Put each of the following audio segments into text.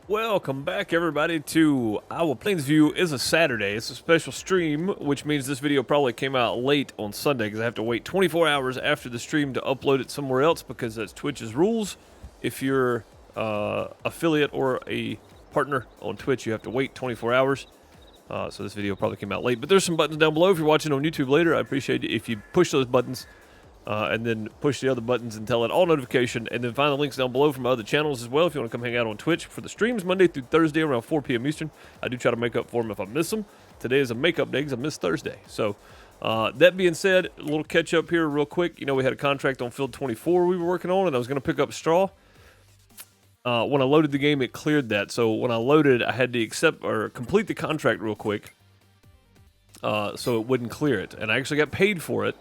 Welcome back, everybody, to Iowa Plainsview. Is a Saturday. It's a special stream, which means this video probably came out late on Sunday because I have to wait 24 hours after the stream to upload it somewhere else because that's Twitch's rules. If you're affiliate or a partner on Twitch, you have to wait 24 hours. So this video probably came out late. But there's some buttons down below if you're watching on YouTube later. I appreciate it if you push those buttons. And then push the other buttons and tell it all notification, and then find the links down below from my other channels as well if you want to come hang out on Twitch for the streams Monday through Thursday around 4 p.m. Eastern. I do try to make up for them if I miss them. Today is a makeup day because I missed Thursday. So that being said, a little catch up here real quick. You know, we had a contract on field 24 we were working on, and I was going to pick up straw. When I loaded the game, it cleared that. So when I loaded, I had to accept or complete the contract real quick so it wouldn't clear it. And I actually got paid for it.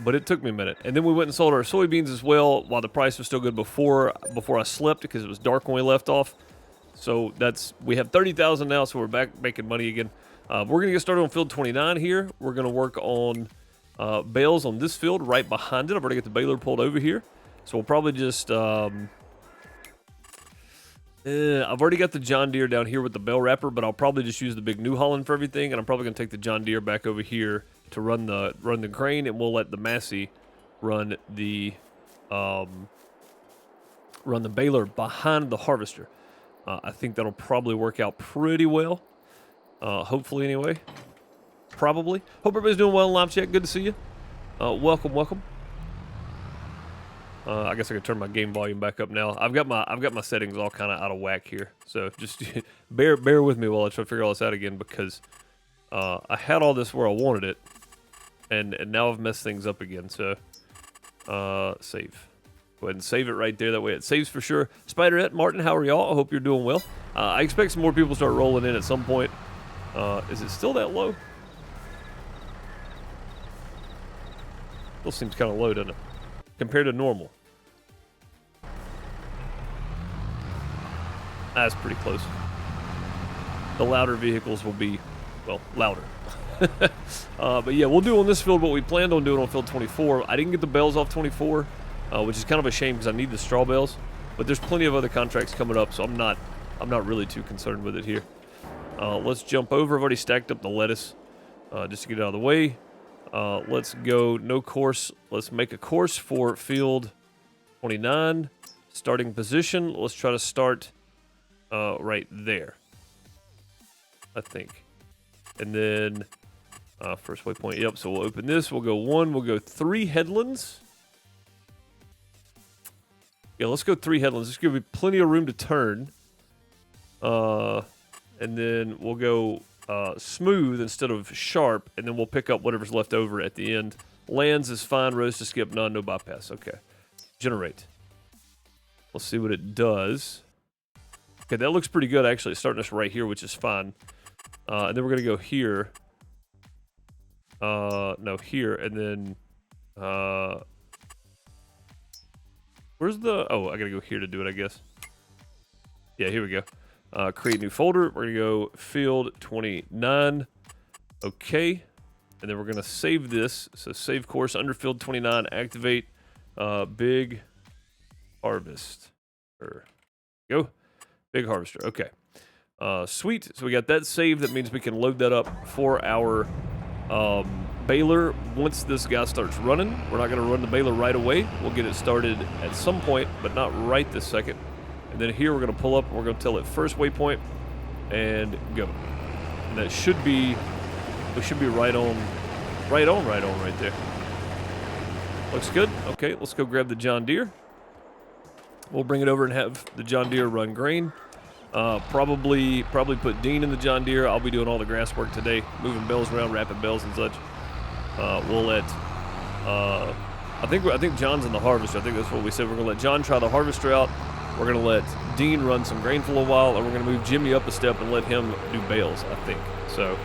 But it took me a minute. And then we went and sold our soybeans as well while the price was still good before I slept because it was dark when we left off. So we have 30,000 now, so we're back making money again. We're going to get started on field 29 here. We're going to work on bales on this field right behind it. I've already got the baler pulled over here. So we'll probably just... I've already got the John Deere down here with the bale wrapper, but I'll probably just use the big New Holland for everything, and I'm probably going to take the John Deere back over here to run the grain, and we'll let the Massey run the baler behind the harvester. I think that'll probably work out pretty well. Hopefully, anyway. Probably. Hope everybody's doing well in live chat. Good to see you. Welcome. I guess I could turn my game volume back up now. I've got my settings all kind of out of whack here, so just bear with me while I try to figure all this out again because I had all this where I wanted it. And now I've messed things up again, so save. Go ahead and save it right there. That way it saves for sure. Spiderette, Martin, how are y'all? I hope you're doing well. I expect some more people to start rolling in at some point. Is it still that low? Still seems kind of low, doesn't it? Compared to normal. That's pretty close. The louder vehicles will be, well, louder. But yeah, we'll do on this field what we planned on doing on field 24. I didn't get the bales off 24, which is kind of a shame because I need the straw bales. But there's plenty of other contracts coming up, so I'm not really too concerned with it here. Let's jump over. I've already stacked up the lettuce just to get it out of the way. Let's go no course. Let's make a course for field 29. Starting position. Let's try to start right there, I think. And then first waypoint, yep, so we'll open this. We'll go 1, we'll go 3 headlands. Yeah, let's go 3 headlands. This gives me plenty of room to turn. And then we'll go smooth instead of sharp, and then we'll pick up whatever's left over at the end. Lands is fine, rows to skip, none, no bypass. Okay. Generate. Let's see what it does. Okay, that looks pretty good, actually. It's starting us right here, which is fine. And then we're going to go here. No, here, and then, where's the, oh, I got to go here to do it, I guess. Yeah, here we go. Create new folder. We're going to go field 29. Okay. And then we're going to save this. So save course under field 29, activate, big harvest. Go. Big harvester. Okay. Sweet. So we got that saved. That means we can load that up for our baler once this guy starts running. We're not going to run the baler right away. We'll get it started at some point, but not right this second. And then here we're going to pull up and we're going to tell it first waypoint and go. And that should be, we should be right on right there. Looks good. Okay, let's go grab the John Deere. We'll bring it over and have the John Deere run grain. Probably put Dean in the John Deere. I'll be doing all the grass work today, moving bales around, wrapping bales and such. We'll let, I think John's in the harvester. I think that's what we said. We're gonna let John try the harvester out. We're gonna let Dean run some grain for a while, and we're gonna move Jimmy up a step and let him do bales, I think. So,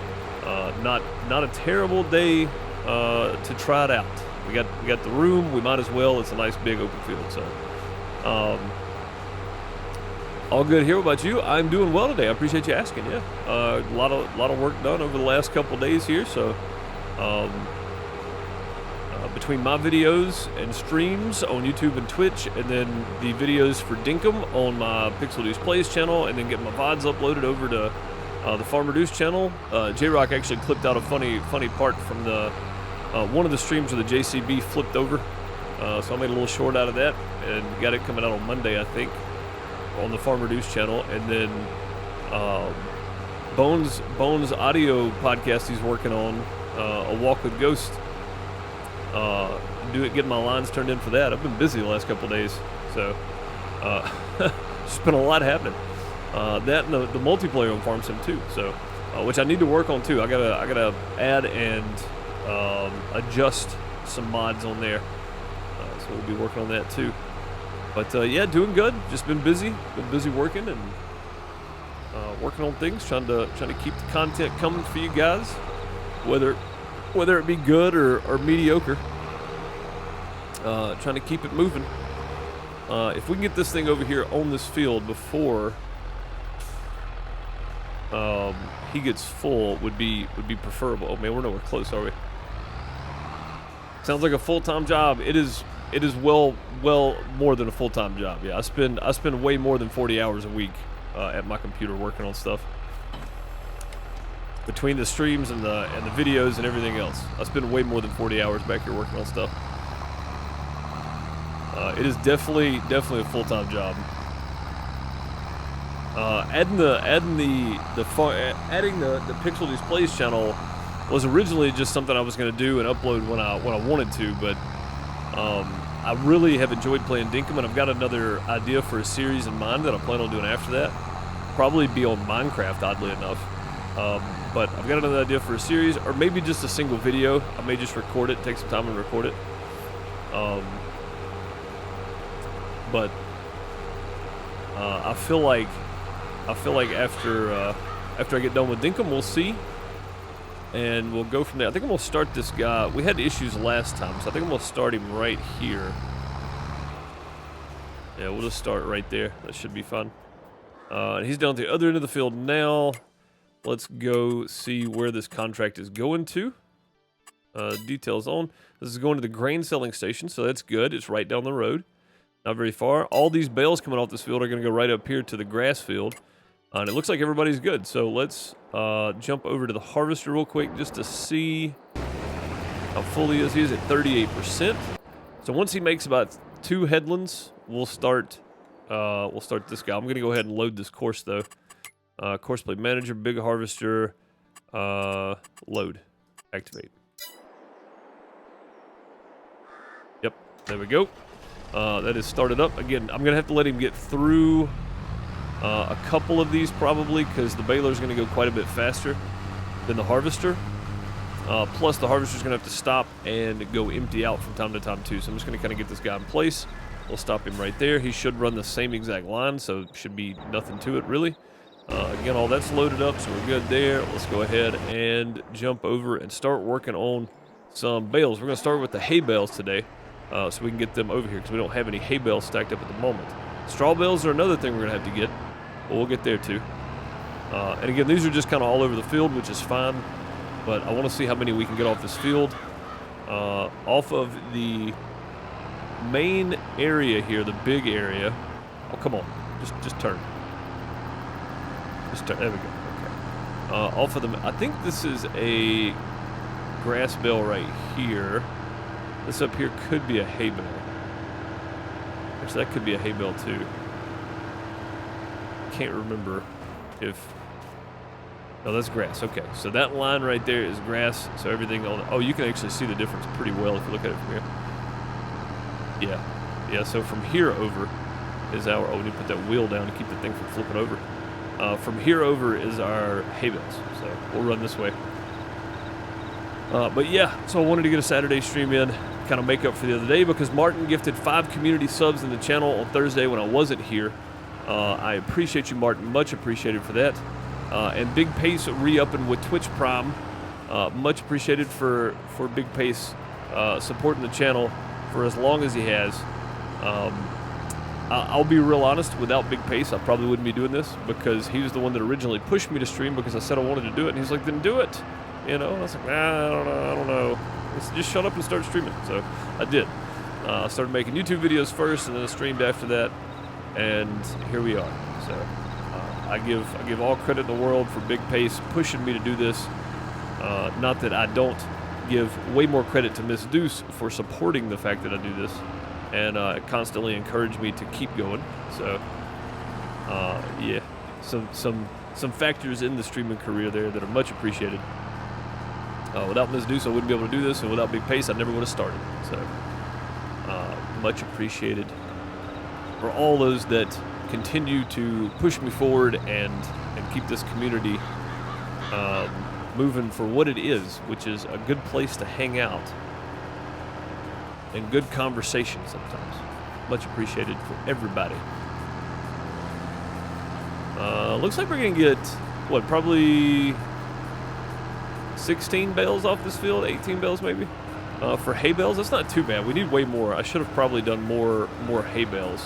not a terrible day to try it out. We got the room. We might as well. It's a nice big open field. So, all good here. What about you? I'm doing well today. I appreciate you asking. Yeah, a lot of work done over the last couple days here. So, between my videos and streams on YouTube and Twitch, and then the videos for Dinkum on my Pixel Deuce Plays channel, and then getting my VODs uploaded over to the Farmer Deuce channel. J-Rock actually clipped out a funny part from the one of the streams where the JCB flipped over. So I made a little short out of that and got it coming out on Monday, I think, on the Farmer Deuce channel. And then Bones audio podcast he's working on, A Walk with Ghost. Getting my lines turned in for that. I've been busy the last couple of days, so just been a lot happening. That and the multiplayer on Farm Sim too. So, which I need to work on too. I gotta add and adjust some mods on there. So we'll be working on that too. But yeah, doing good. Just been busy working and working on things, trying to keep the content coming for you guys, whether it be good or mediocre. Trying to keep it moving. If we can get this thing over here on this field before he gets full, would be preferable. Oh man, we're nowhere close, are we? Sounds like a full-time job. It is well more than a full-time job. Yeah, I spend way more than 40 hours a week at my computer working on stuff. Between the streams and the videos and everything else, I spend way more than 40 hours back here working on stuff. It is definitely a full-time job. Adding the Pixel Deuce Plays channel was originally just something I was going to do and upload when I wanted to, but I really have enjoyed playing Dinkum, and I've got another idea for a series in mind that I plan on doing after that. Probably be on Minecraft, oddly enough. But I've got another idea for a series, or maybe just a single video. I may just record it, take some time and record it. But I feel like after I get done with Dinkum, we'll see, and we'll go from there. I think I'm gonna start this guy. We had issues last time, so I think I'm gonna start him right here. Yeah, we'll just start right there. That should be fun. And he's down at the other end of the field now. Let's go see where this contract is going to. Details on. This is going to the grain selling station, so that's good. It's right down the road. Not very far. All these bales coming off this field are going to go right up here to the grass field. And it looks like everybody's good. So let's jump over to the harvester real quick just to see how full he is. He's at 38%. So once he makes about 2 headlands, we'll start this guy. I'm going to go ahead and load this course though. Course plate manager, big harvester, load, activate. Yep, there we go. That is started up. Again, I'm going to have to let him get through a couple of these probably, because the baler is going to go quite a bit faster than the harvester. Plus, the harvester is going to have to stop and go empty out from time to time too. So I'm just going to kind of get this guy in place. We'll stop him right there. He should run the same exact line, so should be nothing to it really. Again, all that's loaded up, so we're good there. Let's go ahead and jump over and start working on some bales. We're going to start with the hay bales today, so we can get them over here, because we don't have any hay bales stacked up at the moment. Straw bales are another thing we're going to have to get, but we'll get there too. And again, these are just kind of all over the field, which is fine, but I want to see how many we can get off this field. Off of the main area here, the big area. Oh, come on. Just turn. There we go. Okay. Off of the, I think this is a grass bale right here. This up here could be a hay bale. Actually, that could be a hay bale too. Can't remember if. No, that's grass. Okay, so that line right there is grass. So everything on. Oh, you can actually see the difference pretty well if you look at it from here. Yeah. So from here over is our. Oh, we need to put that wheel down to keep the thing from flipping over. From here over is our hay bales, so we'll run this way. But yeah, so I wanted to get a Saturday stream in, kind of make up for the other day, because Martin gifted 5 community subs in the channel on Thursday when I wasn't here. I appreciate you, Martin, much appreciated for that. And Big Pace re-upping with Twitch Prime, much appreciated for Big Pace supporting the channel for as long as he has. I'll be real honest, without Big Pace, I probably wouldn't be doing this, because he was the one that originally pushed me to stream because I said I wanted to do it, and he's like, then do it. you know? I was like, nah, I don't know. Just shut up and start streaming. So I did. I started making YouTube videos first, and then I streamed after that, and here we are. So I give all credit in the world for Big Pace pushing me to do this. Not that I don't give way more credit to Miss Deuce for supporting the fact that I do this, and constantly encourage me to keep going. So yeah, some factors in the streaming career there that are much appreciated. Without Ms. Deuce, I wouldn't be able to do this, and without Big Pace, I never would have started. So, much appreciated for all those that continue to push me forward and keep this community moving for what it is, which is a good place to hang out and good conversation sometimes. Much appreciated for everybody. Looks like we're going to get, what, probably 16 bales off this field, 18 bales maybe. For hay bales, that's not too bad. We need way more. I should have probably done more hay bales.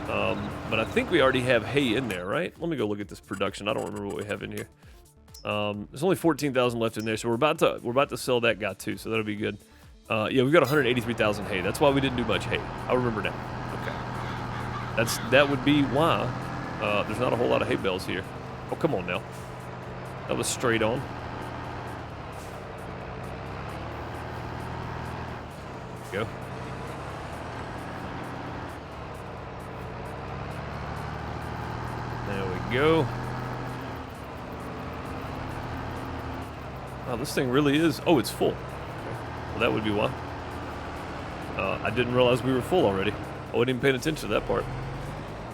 But I think we already have hay in there, right? Let me go look at this production. I don't remember what we have in here. There's only 14,000 left in there, so we're about to sell that guy too, so that'll be good. Yeah, we've got 183,000 hay. That's why we didn't do much hay. I remember now. Okay. That would be why there's not a whole lot of hay bales here. Oh, come on now. That was straight on. Go. There we go. Wow, this thing really is... Oh, it's full. Okay. Well, that would be why. I didn't realize we were full already. I wasn't even paying attention to that part.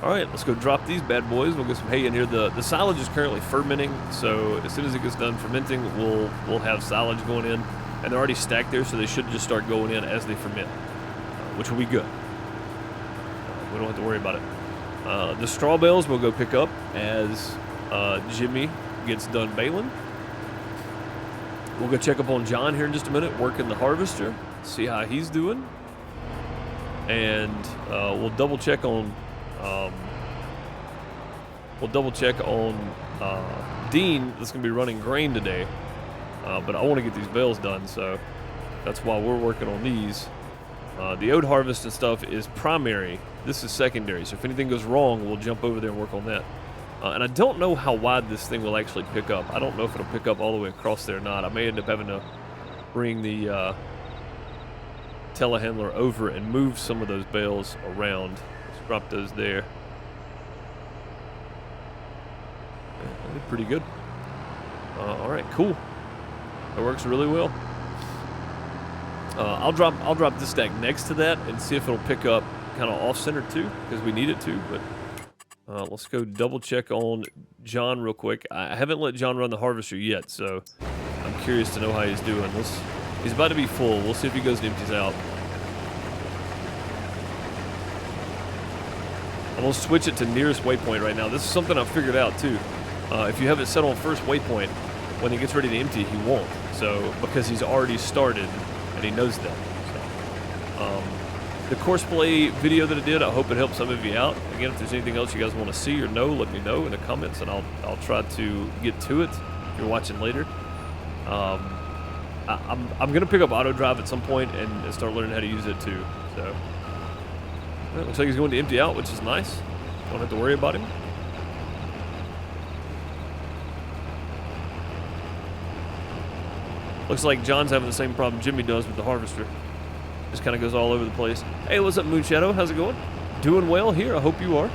All right, let's go drop these bad boys. We'll get some hay in here. The silage is currently fermenting, so as soon as it gets done fermenting, we'll have silage going in. And they're already stacked there, so they should just start going in as they ferment, which will be good. We don't have to worry about it. The straw bales we'll go pick up as Jimmy gets done baling. We'll go check up on John here in just a minute, working the harvester, see how he's doing. And we'll double check on Dean. That's going to be running grain today. But I want to get these bales done, so that's why we're working on these. The oat harvest and stuff is primary. This is secondary, so if anything goes wrong, we'll jump over there and work on that. And I don't know how wide this thing will actually pick up. I don't know if it'll pick up all the way across there or not. I may end up having to bring the telehandler over and move some of those bales around. Let's drop those there. Yeah, that did pretty good. All right, cool. That works really well. I'll drop this stack next to that and see if it'll pick up kind of off-center too, because we need it to. But let's go double check on John real quick. I haven't let John run the harvester yet, so I'm curious to know how he's doing. He's about to be full. We'll see if he goes and empties out. I'm gonna switch it to nearest waypoint right now. This is something I've figured out too. If you have it set on first waypoint, when he gets ready to empty, he won't. So, because he's already started and he knows that. So, the course play video that I did, I hope it helped some of you out. Again, if there's anything else you guys want to see or know, let me know in the comments and I'll try to get to it if you're watching later. I'm going to pick up auto drive at some point and start learning how to use it too. So, well, looks like he's going to empty out, which is nice. Don't have to worry about him. Looks like John's having the same problem Jimmy does with the harvester. Just kind of goes all over the place. Hey, what's up, Moonshadow? How's it going? Doing well here. I hope you are.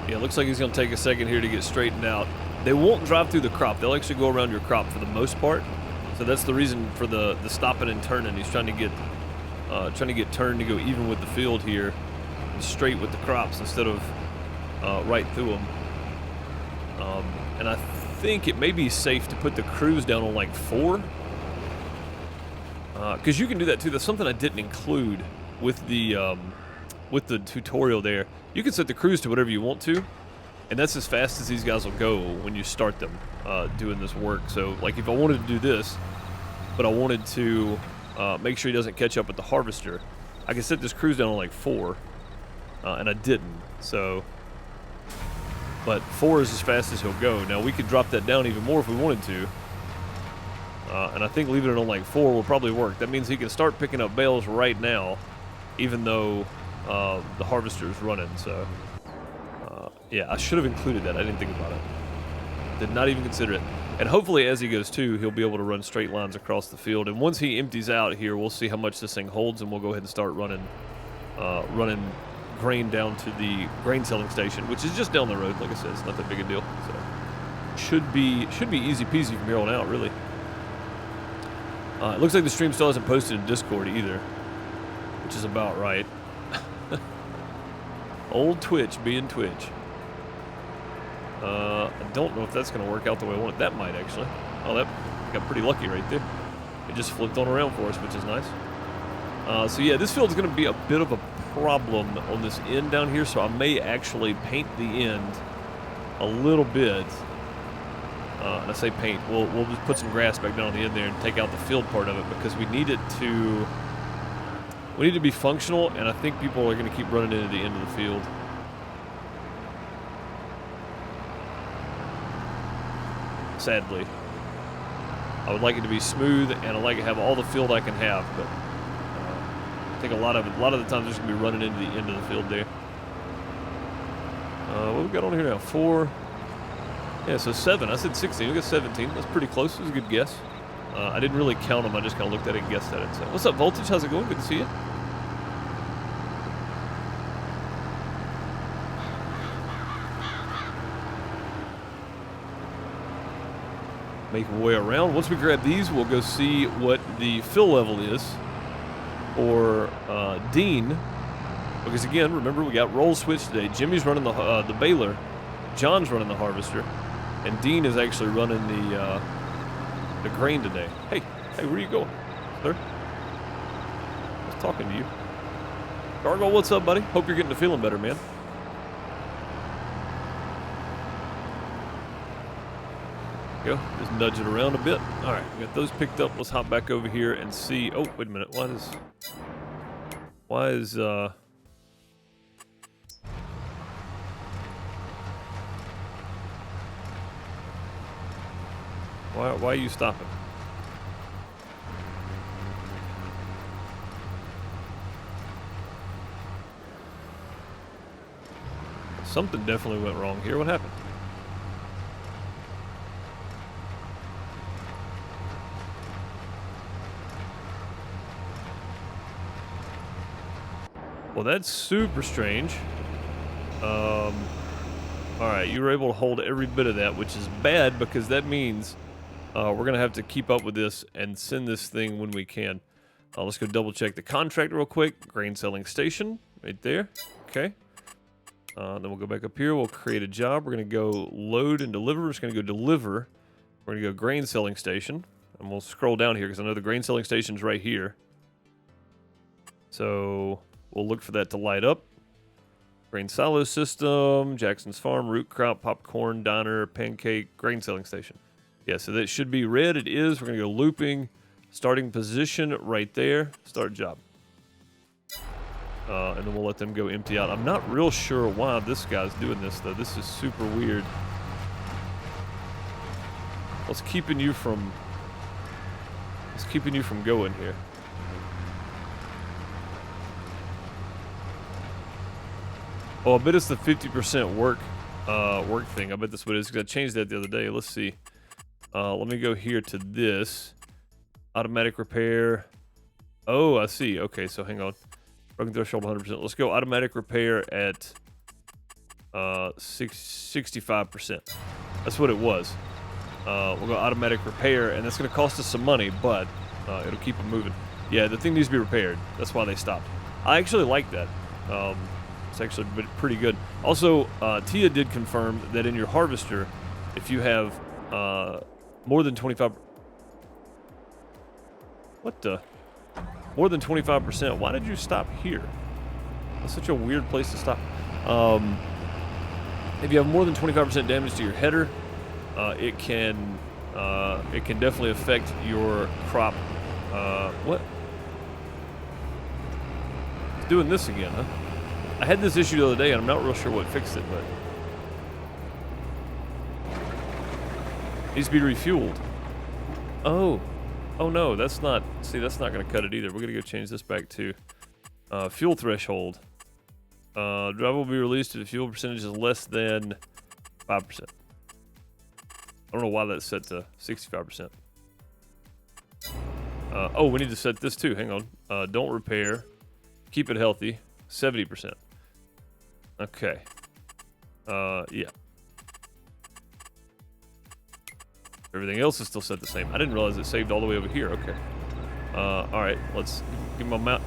Yeah, looks like he's going to take a second here to get straightened out. They won't drive through the crop. They'll actually go around your crop for the most part. So that's the reason for the stopping and turning. He's trying to get turned to go even with the field here and straight with the crops instead of right through them. And I think it may be safe to put the cruise down on like 4. Because you can do that too. That's something I didn't include with the tutorial there. You can set the cruise to whatever you want to. And that's as fast as these guys will go when you start them doing this work. So, like, if I wanted to do this, but I wanted to make sure he doesn't catch up with the harvester, I can set this cruise down on, like, 4, and I didn't. So, but 4 is as fast as he'll go. Now, we could drop that down even more if we wanted to. And I think leaving it on, like, 4 will probably work. That means he can start picking up bales right now, even though the harvester is running. So, yeah, I should have included that. I didn't think about it. Did not even consider it. And hopefully, as he goes too, he'll be able to run straight lines across the field. And once he empties out here, we'll see how much this thing holds, and we'll go ahead and start running grain down to the grain selling station, which is just down the road. Like I said, it's not that big a deal. So should be easy peasy from here on out, really. It looks like the stream still hasn't posted in Discord either, which is about right. Old Twitch being Twitch. I don't know if that's going to work out the way I want it. That might, actually. Oh, that got pretty lucky right there. It just flipped on around for us, which is nice. So, yeah, this field's going to be a bit of a problem on this end down here, so I may actually paint the end a little bit. And I say paint. We'll just put some grass back down on the end there and take out the field part of it, because we need it to... We need to be functional, and I think people are going to keep running into the end of the field. Sadly. I would like it to be smooth, and I'd like to have all the field I can have, but I think a lot of the times there's going to be running into the end of the field there. What we got on here now? 4. Yeah, so 7. I said 16. We got 17. That's pretty close. It was a good guess. I didn't really count them. I just kind of looked at it and guessed at it. So, what's up, Voltage? How's it going? Good to see you. Make our way around. Once we grab these, we'll go see what the fill level is for Dean. Because again, remember, we got roll switch today. Jimmy's running the baler, John's running the harvester, and Dean is actually running the grain today. Hey, where are you going, sir? I was talking to you. Gargoyle, what's up, buddy? Hope you're getting to feeling better, man. Go. Just nudge it around a bit. All right, we got those picked up. Let's hop back over here and see. Oh, wait a minute. Why are you stopping? Something definitely went wrong here. What happened? Well, that's super strange. All right, you were able to hold every bit of that, which is bad, because that means we're going to have to keep up with this and send this thing when we can. Let's go double check the contract real quick. Grain selling station right there. Okay. Then we'll go back up here. We'll create a job. We're going to go load and deliver. We're just going to go deliver. We're going to go grain selling station. And we'll scroll down here because I know the grain selling station's right here. So we'll look for that to light up. Grain silo system, Jackson's Farm, root crop, popcorn, diner, pancake, grain selling station. Yeah, so that should be red. It is. We're going to go looping. Starting position right there. Start job. And then we'll let them go empty out. I'm not real sure why this guy's doing this, though. This is super weird. What's keeping you from going here? Oh, I bet it's the 50% work thing. I bet that's what it is, because I changed that the other day. Let's see. Let me go here to this. Automatic repair. Oh, I see. Okay, so hang on. Broken threshold 100%. Let's go automatic repair at 65%. That's what it was. We'll go automatic repair, and that's going to cost us some money, but it'll keep it moving. Yeah, the thing needs to be repaired. That's why they stopped. I actually like that. It's actually pretty good. Also, Tia did confirm that in your harvester, if you have more than 25... What the... More than 25%. Why did you stop here? That's such a weird place to stop. If you have more than 25% damage to your header, it can definitely affect your crop. What? It's doing this again, huh? I had this issue the other day, and I'm not real sure what fixed it, but it needs to be refueled. Oh no, that's not. See, that's not going to cut it either. We're going to go change this back to fuel threshold. Driver will be released if the fuel percentage is less than 5%. I don't know why that's set to 65%. Oh, we need to set this too. Hang on. Don't repair. Keep it healthy. 70%. Okay. Yeah. Everything else is still set the same. I didn't realize it saved all the way over here. Okay. All right. Let's give me my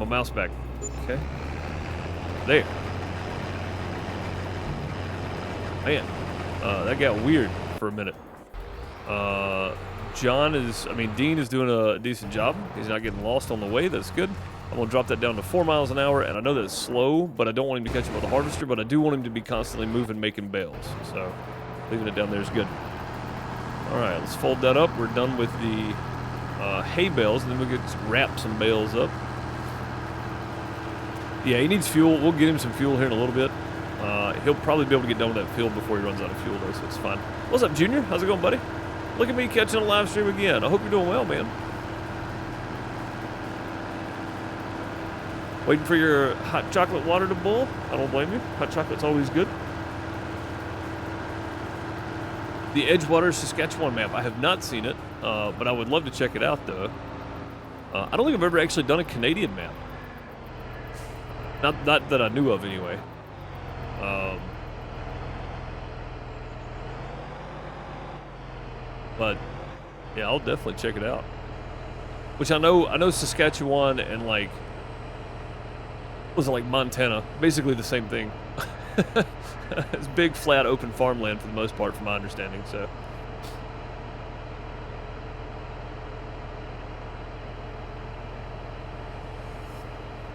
mouse back. Okay. There. Man, that got weird for a minute. Dean is doing a decent job. He's not getting lost on the way. That's good. I'm going to drop that down to 4 miles an hour, and I know that's slow, but I don't want him to catch up with the harvester, but I do want him to be constantly moving, making bales. So leaving it down there is good. All right, let's fold that up. We're done with the hay bales, and then we could wrap some bales up. Yeah, he needs fuel. We'll get him some fuel here in a little bit. He'll probably be able to get done with that field before he runs out of fuel, though, so it's fine. What's up, Junior? How's it going, buddy? Look at me catching a live stream again. I hope you're doing well, man. Waiting for your hot chocolate water to boil? I don't blame you. Hot chocolate's always good. The Edgewater, Saskatchewan map. I have not seen it, but I would love to check it out, though. I don't think I've ever actually done a Canadian map. Not that I knew of, anyway. But yeah, I'll definitely check it out. Which I know Saskatchewan and like, was it like Montana? Basically the same thing. It's big, flat, open farmland for the most part, from my understanding. So.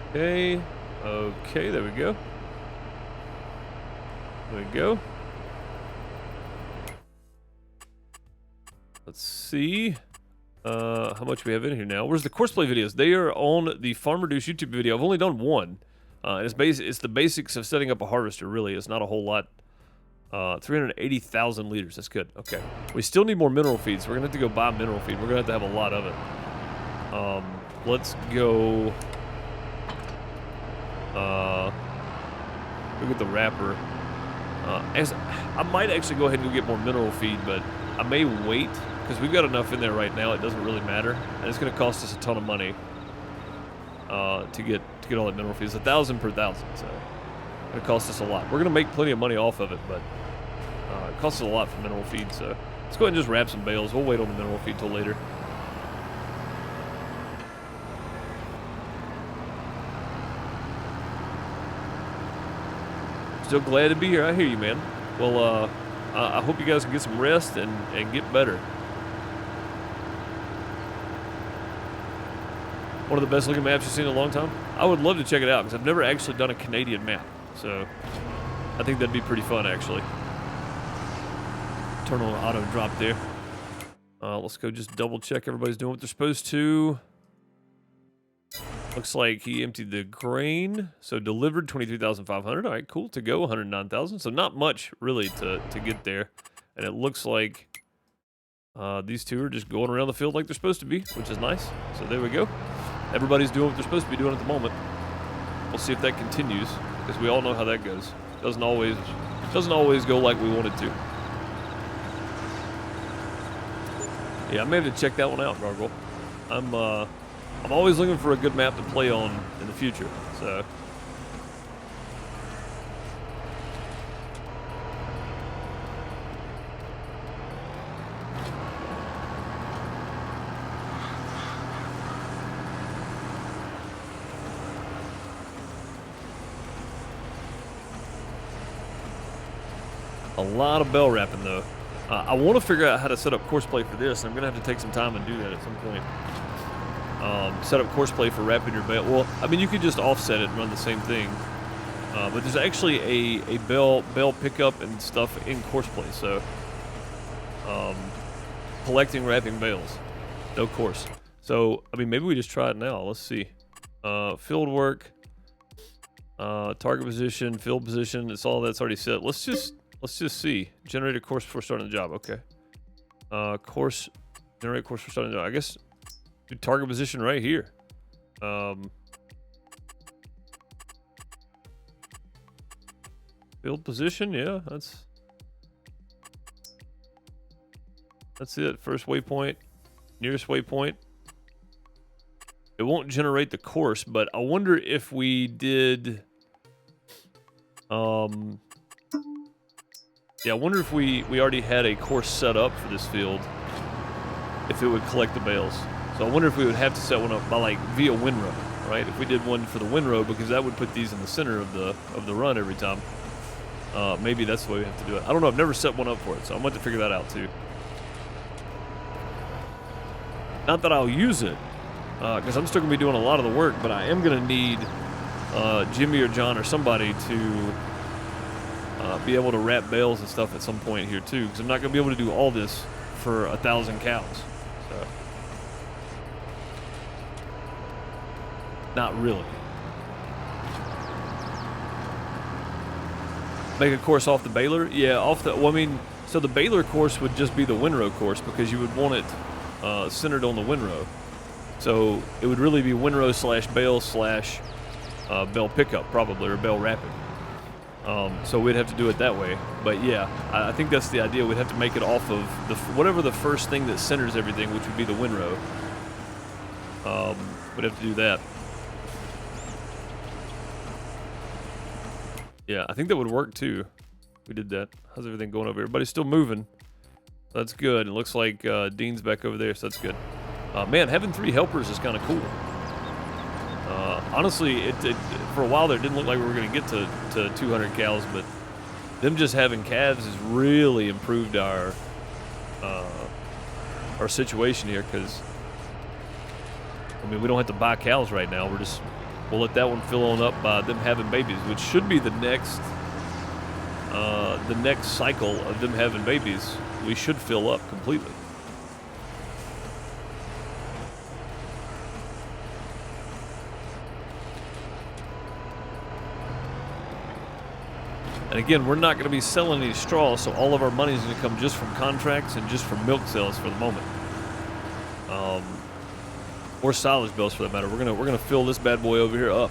Okay. Okay, there we go. There we go. Let's see how much we have in here now. Where's the course play videos? They are on the Farm Reduce YouTube video. I've only done one. It's the basics of setting up a harvester, really. It's not a whole lot. 380,000 liters. That's good. Okay. We still need more mineral feed, so we're going to have to go buy mineral feed. We're going to have a lot of it. Let's go... look at the wrapper. I might actually go ahead and go get more mineral feed, but I may wait because we've got enough in there right now. It doesn't really matter, and it's going to cost us a ton of money to get all that mineral feed. It's 1,000 per 1,000, so it costs us a lot. We're going to make plenty of money off of it, but it costs us a lot for mineral feed. So let's go ahead and just wrap some bales. We'll wait on the mineral feed till later. Still glad to be here. I hear you, man. Well, I hope you guys can get some rest and get better. One of the best looking maps you've seen in a long time. I would love to check it out because I've never actually done a Canadian map. So I think that'd be pretty fun, actually. Turn on auto drop there. Let's go just double check everybody's doing what they're supposed to. Looks like he emptied the grain. So delivered 23,500. All right, cool. To go 109,000. So not much really to get there. And it looks like these two are just going around the field like they're supposed to be, which is nice. So there we go. Everybody's doing what they're supposed to be doing at the moment. We'll see if that continues, because we all know how that goes. Doesn't always go like we want it to. Yeah, I may have to check that one out, Gargoyle. I'm always looking for a good map to play on in the future, so. A lot of bell wrapping, though. I want to figure out how to set up course play for this, and I'm going to have to take some time and do that at some point. Set up course play for wrapping your bale. Well, I mean, you could just offset it and run the same thing. But there's actually a bale pickup and stuff in course play. So collecting, wrapping bales, no course. So I mean, maybe we just try it now. Let's see. Field work, target position, field position. It's all that's already set. Let's just see. Generate a course before starting the job. Okay. Course. Generate course for starting the job. I guess do target position right here. Field position. Yeah, that's it. First waypoint, nearest waypoint. It won't generate the course, but I wonder if we did. Yeah, I wonder if we already had a course set up for this field, if it would collect the bales. So I wonder if we would have to set one up by like via windrow, right? If we did one for the windrow, because that would put these in the center of the run every time. Maybe that's the way we have to do it. I don't know. I've never set one up for it, so I'm going to figure that out too. Not that I'll use it, because I'm still going to be doing a lot of the work, but I am going to need Jimmy or John or somebody to be able to wrap bales and stuff at some point here too, because I'm not going to be able to do all this for 1,000 cows. So, not really. Make a course off the baler? Yeah, off the. Well, I mean, so the baler course would just be the windrow course because you would want it centered on the windrow. So it would really be windrow slash bale slash bale pickup probably, or bale wrapping. So we'd have to do it that way. But yeah, I think that's the idea. We'd have to make it off of whatever the first thing that centers everything, which would be the windrow. We'd have to do that. Yeah, I think that would work too. We did that. How's everything going over here? Everybody's still moving. That's good. It looks like Dean's back over there, so that's good. Man, having 3 helpers is kind of cool. Honestly, it for a while there, it didn't look like we were going to get to 200 cows, but them just having calves has really improved our situation here, because I mean, we don't have to buy cows right now. We'll let that one fill on up by them having babies, which should be the next cycle of them having babies. We should fill up completely. And again, we're not going to be selling any straw, so all of our money is going to come just from contracts and just from milk sales for the moment. Or silage bales for that matter. We're gonna fill this bad boy over here up,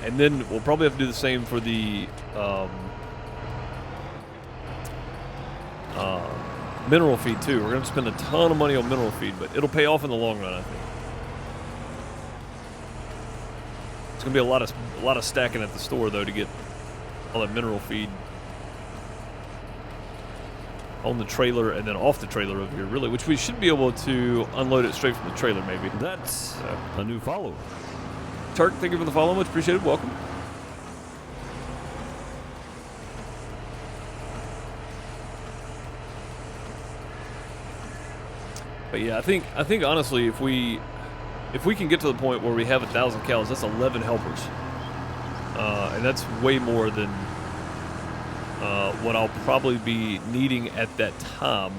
and then we'll probably have to do the same for the mineral feed too. We're gonna spend a ton of money on mineral feed, but it'll pay off in the long run, I think. It's gonna be a lot of stacking at the store though to get all that mineral feed on the trailer and then off the trailer over here, really, which we should be able to unload it straight from the trailer, maybe. That's a new follower. Turk, thank you for the follow, much appreciated. Welcome. But yeah, I think honestly, if we can get to the point where we have 1,000 cows, that's 11 helpers, and that's way more than what I'll probably be needing at that time.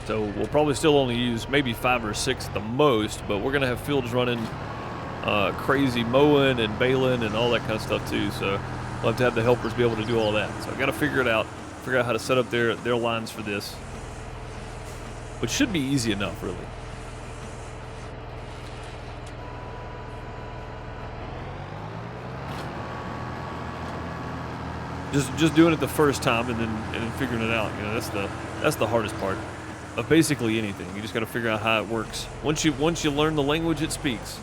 So we'll probably still only use maybe 5 or 6 at the most, but we're gonna have fields running crazy mowing and baling and all that kind of stuff too. So we'll have to have the helpers be able to do all that. So I've got to figure out how to set up their lines for this, which should be easy enough, really. Just doing it the first time and then figuring it out. You know, that's the hardest part of basically anything. You just got to figure out how it works. Once you learn the language it speaks,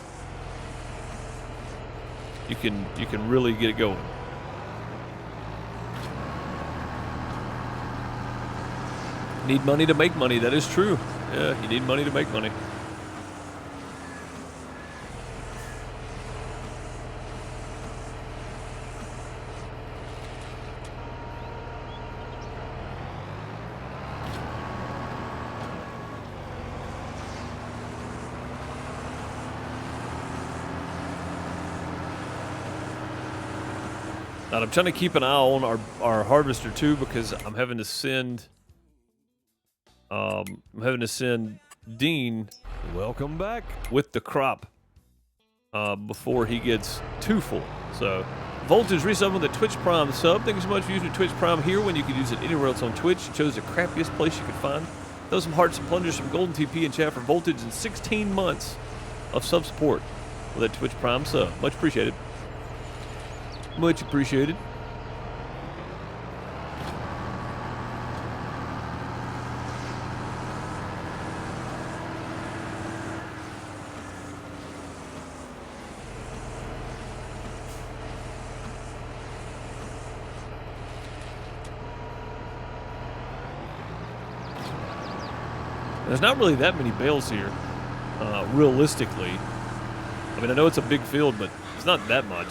you can really get it going. Need money to make money. That is true. Yeah, you need money to make money. And I'm trying to keep an eye on our harvester too, because I'm having to send Dean Welcome back. with the crop before he gets too full. So Voltage resubbed with a Twitch Prime sub. Thank you so much for using Twitch Prime here when you could use it anywhere else on Twitch. You chose the crappiest place you could find. Throw some hearts and plungers from Golden TP and chat for Voltage in 16 months of sub support with that Twitch Prime sub. Much appreciated. Much appreciated. There's not really that many bales here, realistically. I mean, I know it's a big field, but it's not that much.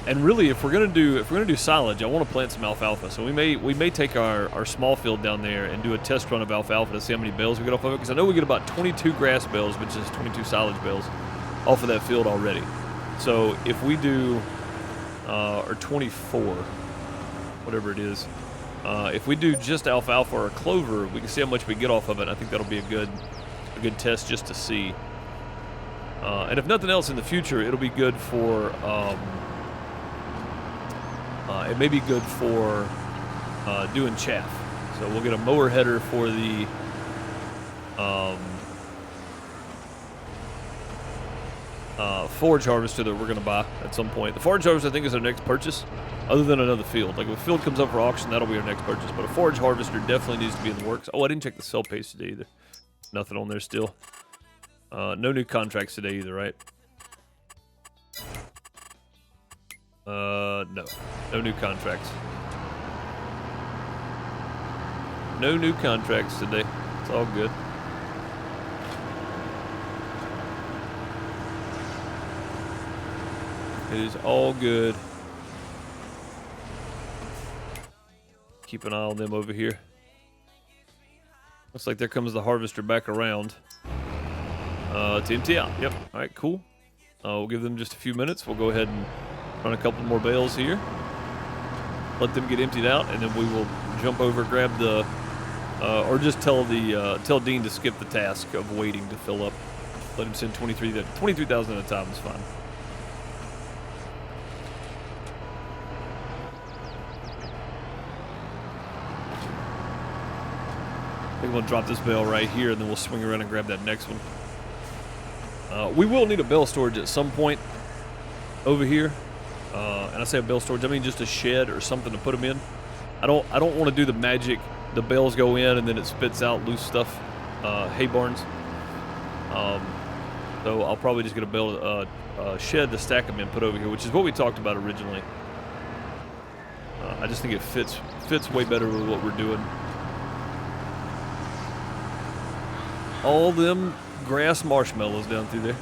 And really, if we're gonna do silage, I want to plant some alfalfa. So we may take our small field down there and do a test run of alfalfa to see how many bales we get off of it. Because I know we get about 22 grass bales, which is 22 silage bales, off of that field already. So if we do, or 24, whatever it is. If we do just alfalfa or clover, we can see how much we get off of it. I think that'll be a good test just to see. And if nothing else in the future, it'll be good for. It may be good for doing chaff. So we'll get a mower header for the. Forage harvester that we're going to buy at some point. The forage harvester, I think, is our next purchase, other than another field. Like, if a field comes up for auction, that'll be our next purchase. But a forage harvester definitely needs to be in the works. Oh, I didn't check the sell pace today either. Nothing on there still. No new contracts today either, right? No. No new contracts. No new contracts today. It's all good. It is all good. Keep an eye on them over here. Looks like there comes the harvester back around to empty out. Yep. All right, cool. We'll give them just a few minutes. We'll go ahead and run a couple more bales here. Let them get emptied out, and then we will jump over, grab the, or just tell Dean to skip the task of waiting to fill up. Let him send 23,000 at a time is fine. I think we'll drop this bale right here, and then we'll swing around and grab that next one. We will need a bale storage at some point over here. And I say a bale storage, I mean just a shed or something to put them in. I don't want to do the magic. The bales go in and then it spits out loose stuff, hay barns. So I'll probably just get a shed to stack them in, put over here, which is what we talked about originally. I just think it fits way better with what we're doing. All them grass marshmallows down through there.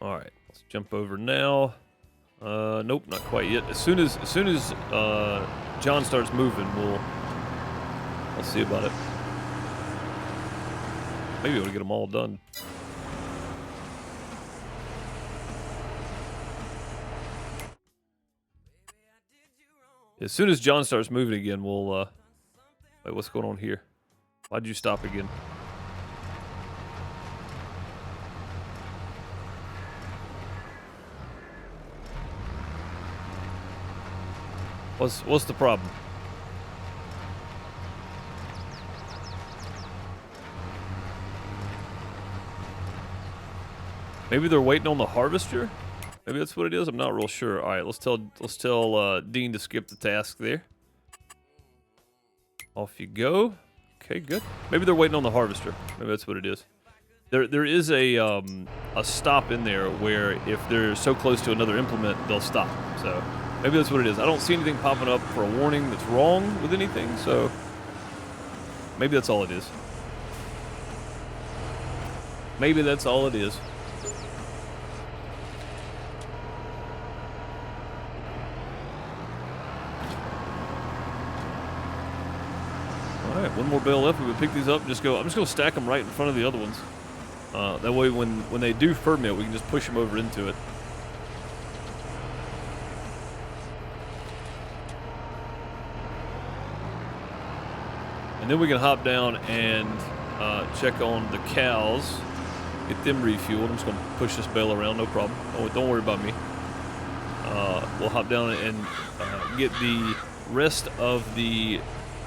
All right, let's jump over now. Nope, not quite yet. As soon as John starts moving, I'll see about it. Maybe we'll get them all done. As soon as John starts moving again, we'll wait, what's going on here? Why'd you stop again? What's the problem? Maybe they're waiting on the harvester? Maybe that's what it is. I'm not real sure. All right, let's tell Dean to skip the task there. Off you go. Okay, good. Maybe they're waiting on the harvester. Maybe that's what it is. There is a stop in there where if they're so close to another implement, they'll stop. So maybe that's what it is. I don't see anything popping up for a warning that's wrong with anything, so maybe that's all it is. Maybe that's all it is. Alright, one more bale left. We would pick these up and just go. I'm just going to stack them right in front of the other ones. That way when they do ferment, we can just push them over into it. And then we can hop down and check on the cows. Get them refueled. I'm just going to push this bale around, no problem. Don't worry about me. We'll hop down and get the rest of the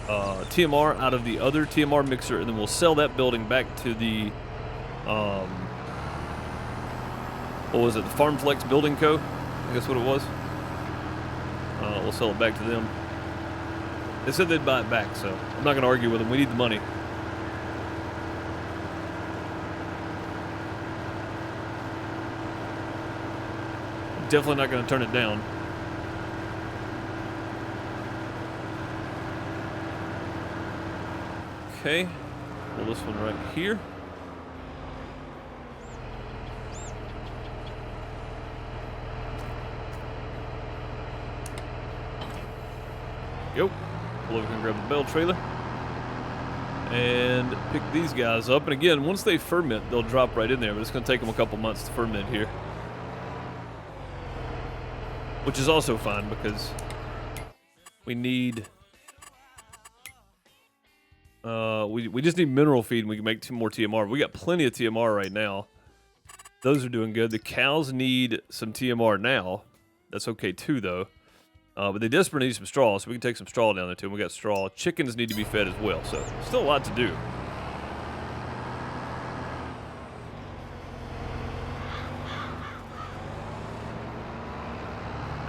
TMR out of the other TMR mixer, and then we'll sell that building back to the, what was it, the Farm Flex Building Co. I think that's what it was. We'll sell it back to them. They said they'd buy it back, so I'm not going to argue with them. We need the money. Definitely not going to turn it down. Okay, pull this one right here. Yo, pull over and grab the bale trailer. And pick these guys up. And again, once they ferment, they'll drop right in there, but it's going to take them a couple months to ferment here. Which is also fine because we need, we just need mineral feed and we can make 2 more TMR. We got plenty of TMR right now. Those are doing good. The cows need some TMR now. That's okay too though. But they desperately need some straw, so we can take some straw down there too. And we got straw. Chickens need to be fed as well, so still a lot to do.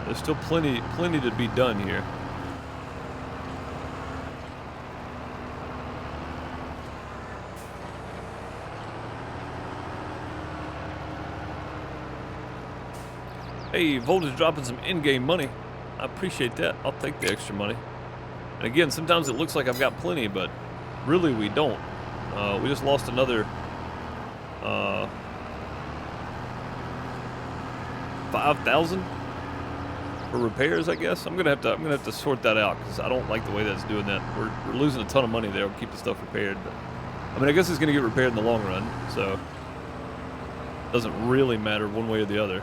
There's still plenty to be done here. Hey, Voltage dropping some in-game money. I appreciate that. I'll take the extra money. And again, sometimes it looks like I've got plenty, but really we don't. We just lost another 5,000 for repairs, I guess. I'm gonna have to sort that out because I don't like the way that's doing that. We're losing a ton of money there. We'll keep the stuff repaired, but I mean, I guess it's gonna get repaired in the long run, so it doesn't really matter one way or the other.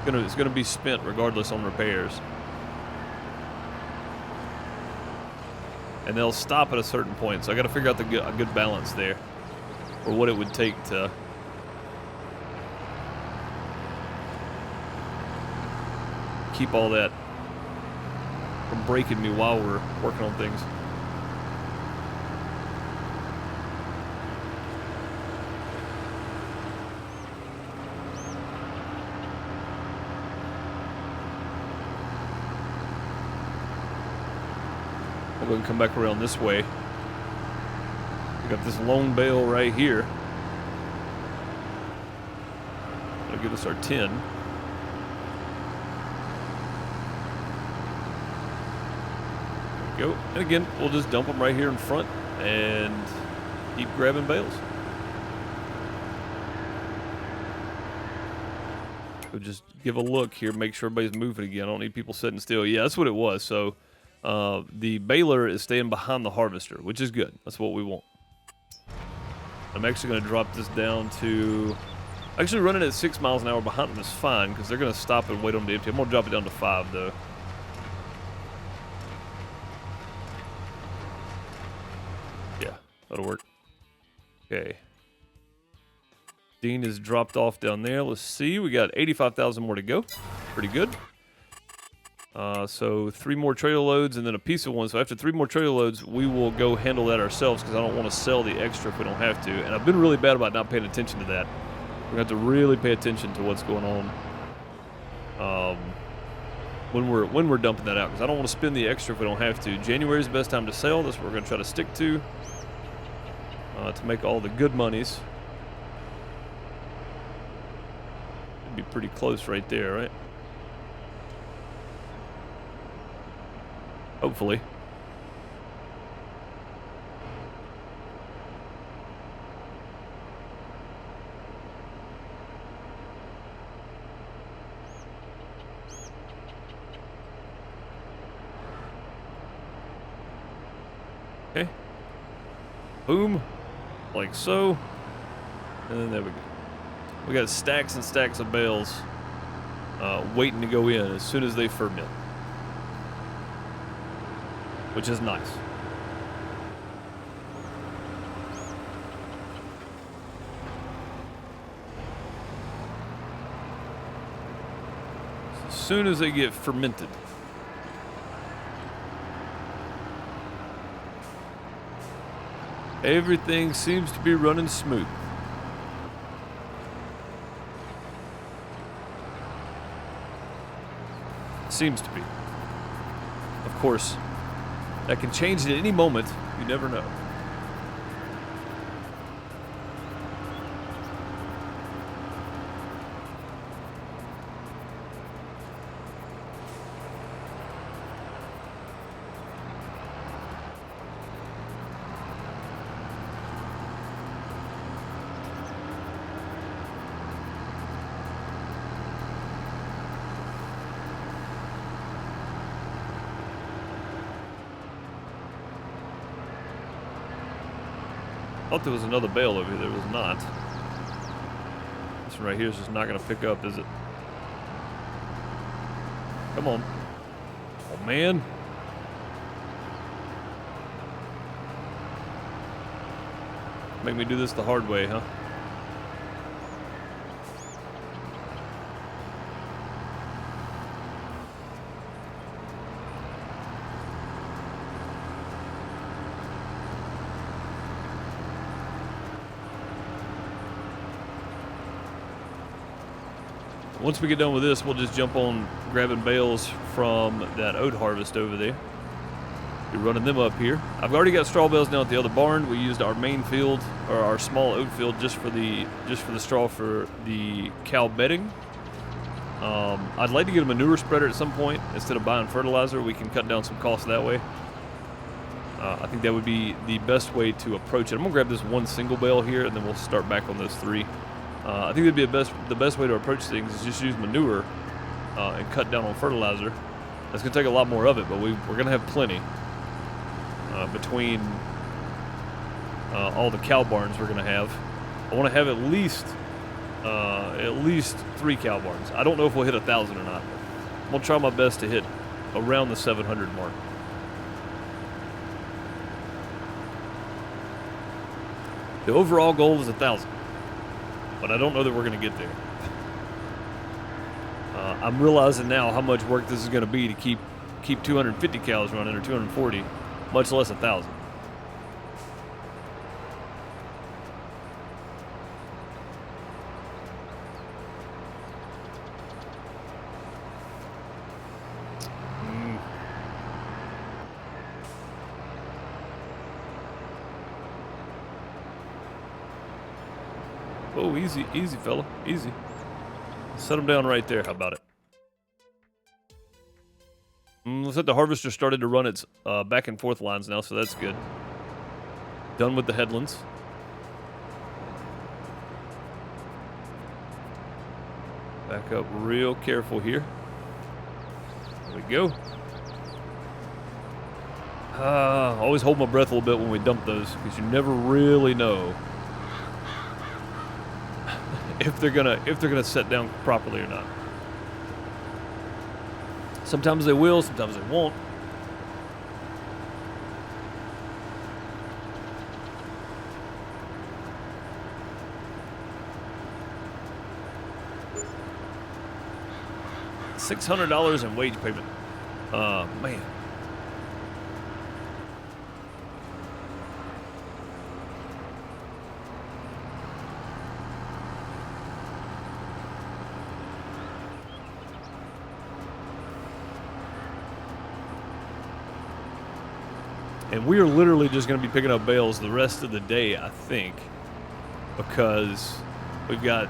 It's gonna be spent regardless on repairs, and they'll stop at a certain point. So I got to figure out a good balance there, or what it would take to keep all that from breaking me while we're working on things. I'll go and come back around this way. We got this lone bale right here. That'll give us our 10. Go. And again, we'll just dump them right here in front and keep grabbing bales. So just give a look here, make sure everybody's moving again. I don't need people sitting still. Yeah, that's what it was. So the baler is staying behind the harvester, which is good. That's what we want. I'm actually going to drop this down to... Actually running at 6 miles an hour behind them is fine because they're going to stop and wait on the empty. I'm going to drop it down to 5 though. That'll work. Okay. Dean is dropped off down there. Let's see. We got 85,000 more to go. Pretty good. So 3 more trailer loads and then a piece of one. So after 3 more trailer loads, we will go handle that ourselves because I don't want to sell the extra if we don't have to. And I've been really bad about not paying attention to that. We're going to have to really pay attention to what's going on when we're dumping that out because I don't want to spend the extra if we don't have to. January is the best time to sell. That's what we're going to try to stick to make all the good monies. It'd be pretty close right there, right? Hopefully. Okay. Boom. Like so. And then there we go. We got stacks and stacks of bales waiting to go in as soon as they ferment. Which is nice. As soon as they get fermented. Everything seems to be running smooth. Seems to be. Of course, that can change at any moment. You never know. Thought there was another bale over here. There was not. This one right here is just not going to pick up, is it? Come on. Oh, man. Make me do this the hard way, huh? Once we get done with this, we'll just jump on grabbing bales from that oat harvest over there. Be running them up here. I've already got straw bales down at the other barn. We used our main field, or our small oat field, just for the straw for the cow bedding. I'd like to get a manure spreader at some point instead of buying fertilizer. We can cut down some costs that way. I think that would be the best way to approach it. I'm gonna grab this one single bale here, and then we'll start back on those three. I think that'd be the best way to approach things is just use manure and cut down on fertilizer. That's gonna take a lot more of it, but we're gonna have plenty between all the cow barns we're gonna have. I want to have at least 3 cow barns. I don't know if we'll hit 1,000 or not. I'm gonna try my best to hit around the 700 mark. The overall goal is 1,000. But I don't know that we're going to get there. I'm realizing now how much work this is going to be to keep 250 cows running, or 240, much less 1,000. Oh, easy, easy, fella. Easy. Set them down right there. How about it? Looks like the harvester started to run its back and forth lines now, so that's good. Done with the headlands. Back up real careful here. There we go. Always hold my breath a little bit when we dump those, because you never really know if they're gonna set down properly or not. Sometimes they will, sometimes they won't. $600 in wage payment. Man. And we are literally just going to be picking up bales the rest of the day, I think, because we've got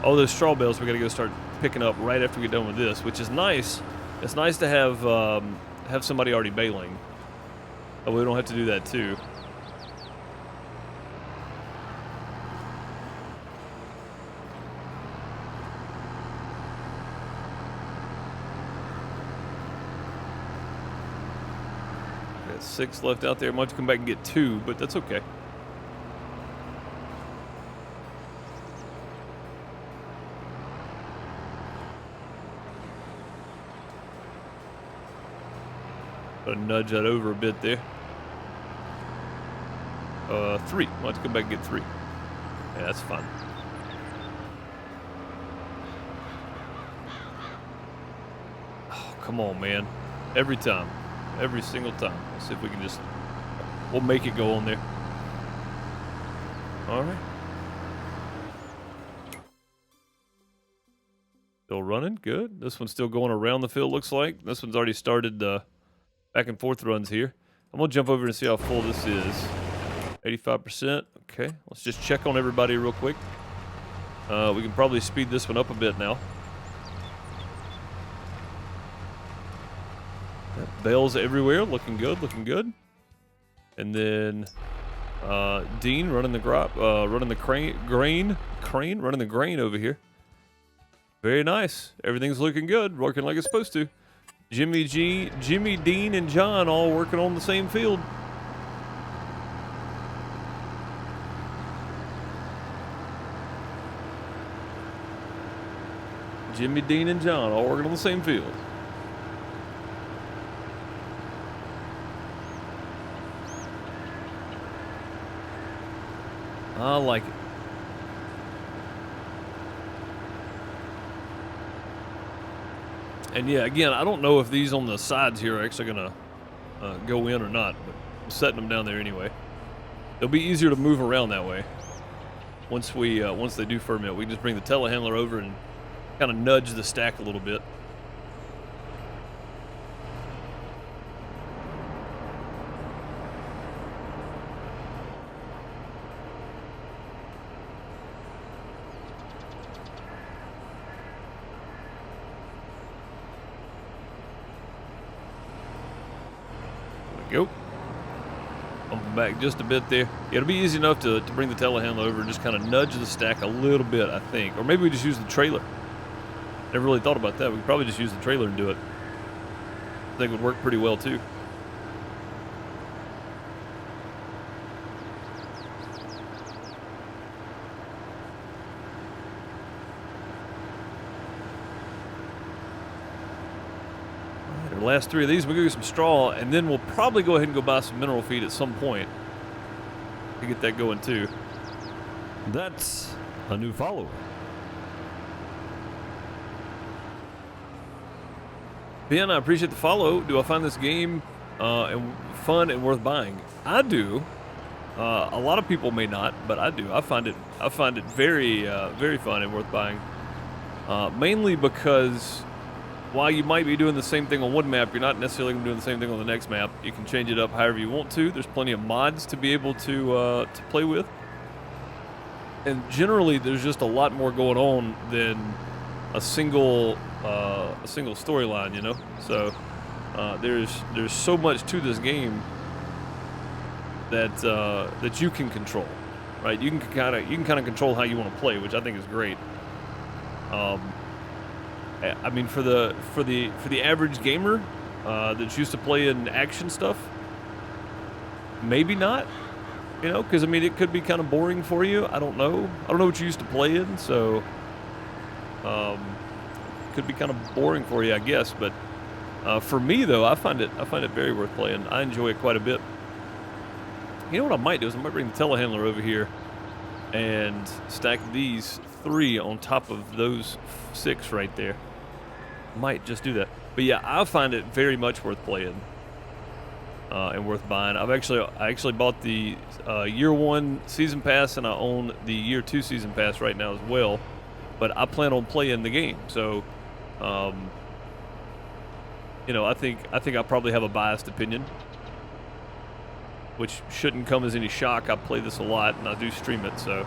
all those straw bales we got to go start picking up right after we get done with this, which is nice. It's nice to have somebody already baling, but we don't have to do that too. Got 6 left out there. Might have to come back and get 2, but that's okay. Gotta nudge that over a bit there. 3. Might have to come back and get 3. Yeah, that's fine. Oh, come on, man. Every time. Every single time. Let's see if we can just... We'll make it go on there. All right. Still running. Good. This one's still going around the field, looks like. This one's already started back and forth runs here. I'm going to jump over and see how full this is. 85%. Okay. Let's just check on everybody real quick. We can probably speed this one up a bit now. Bales everywhere, looking good, looking good. And then Dean running the running the grain over here. Very nice. Everything's looking good, working like it's supposed to. Jimmy, Dean, and John all working on the same field. Jimmy, Dean, and John all working on the same field. I like it. And yeah, again, I don't know if these on the sides here are actually going to go in or not, but I'm setting them down there anyway. It'll be easier to move around that way. Once they do ferment, we can just bring the telehandler over and kind of nudge the stack a little bit. Go. Bump them back just a bit there. Yeah, it'll be easy enough to bring the telehandler over and just kind of nudge the stack a little bit, I think. Or maybe we just use the trailer. Never really thought about that. We could probably just use the trailer and do it. I think it would work pretty well, too. The last 3 of these, we'll go get some straw, and then we'll probably go ahead and go buy some mineral feed at some point to get that going too. That's a new follower. Ben, I appreciate the follow. Do I find this game fun and worth buying? I do. A lot of people may not, but I do. I find it very very fun and worth buying. Mainly because while you might be doing the same thing on one map, you're not necessarily going to be doing the same thing on the next map. You can change it up however you want to. There's plenty of mods to be able to play with. And generally, there's just a lot more going on than a single storyline, you know? So there's so much to this game that you can control, right? You can kind of control how you want to play, which I think is great. I mean, for the average gamer that's used to playing action stuff, maybe not, you know, because I mean it could be kind of boring for you. I don't know what you used to play in, so could be kind of boring for you, I guess. But for me though, I find it very worth playing. I enjoy it quite a bit. You know what I might do is I might bring the telehandler over here and stack these 3 on top of those 6 right there. Might just do that. But yeah, I find it very much worth playing and worth buying. I actually bought the year 1 season pass, and I own the year 2 season pass right now as well. But I plan on playing the game, so you know, I think I probably have a biased opinion, which shouldn't come as any shock. I play this a lot and I do stream it, so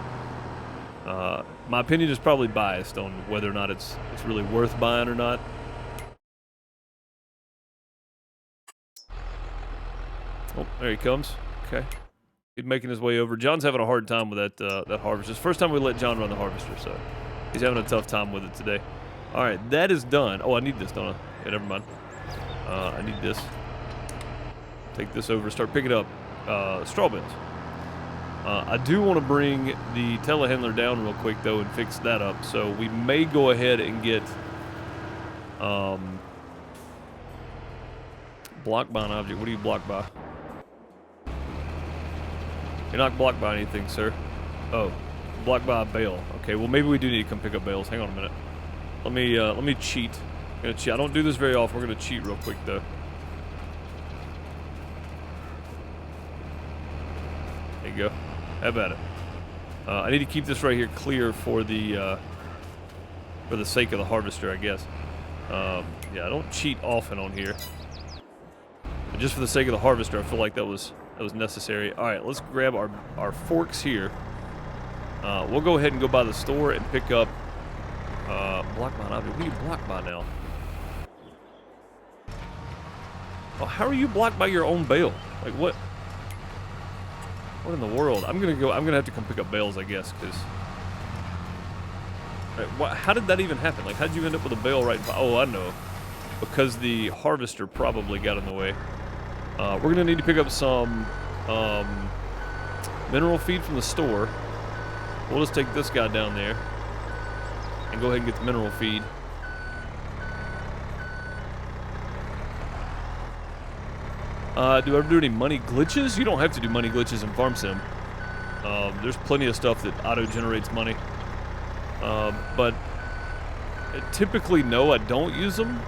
my opinion is probably biased on whether or not it's really worth buying or not. Oh, there he comes. Okay, he's making his way over. John's having a hard time with that harvester. It's the first time we let John run the harvester, so he's having a tough time with it today. All right, that is done. Oh, I need this, don't I? Yeah, never mind. I need this. take this over, start picking up straw bales. I do want to bring the telehandler down real quick, though, and fix that up. So we may go ahead and get blocked by an object. What do you block by? You're not blocked by anything, sir. Oh, blocked by a bale. Okay, well, maybe we do need to come pick up bales. Hang on a minute. Let me cheat. I'm gonna cheat. I don't do this very often. We're gonna cheat real quick, though. There you go. Have at it. I need to keep this right here clear for the sake of the harvester, I guess. Yeah, I don't cheat often on here, but just for the sake of the harvester, I feel like that was necessary. All right, let's grab our forks here. We'll go ahead and go by the store and pick up block by an object. What are you blocked by now? Oh, how are you blocked by your own bale? Like what? What in the world? I'm gonna have to come pick up bales, I guess, because. Right, how did that even happen? Like, how did you end up with a bale right? Oh, I know. Because the harvester probably got in the way. We're gonna need to pick up some mineral feed from the store. We'll just take this guy down there and go ahead and get the mineral feed. Do I ever do any money glitches? You don't have to do money glitches in Farm Sim. There's plenty of stuff that auto-generates money. But typically, no, I don't use them.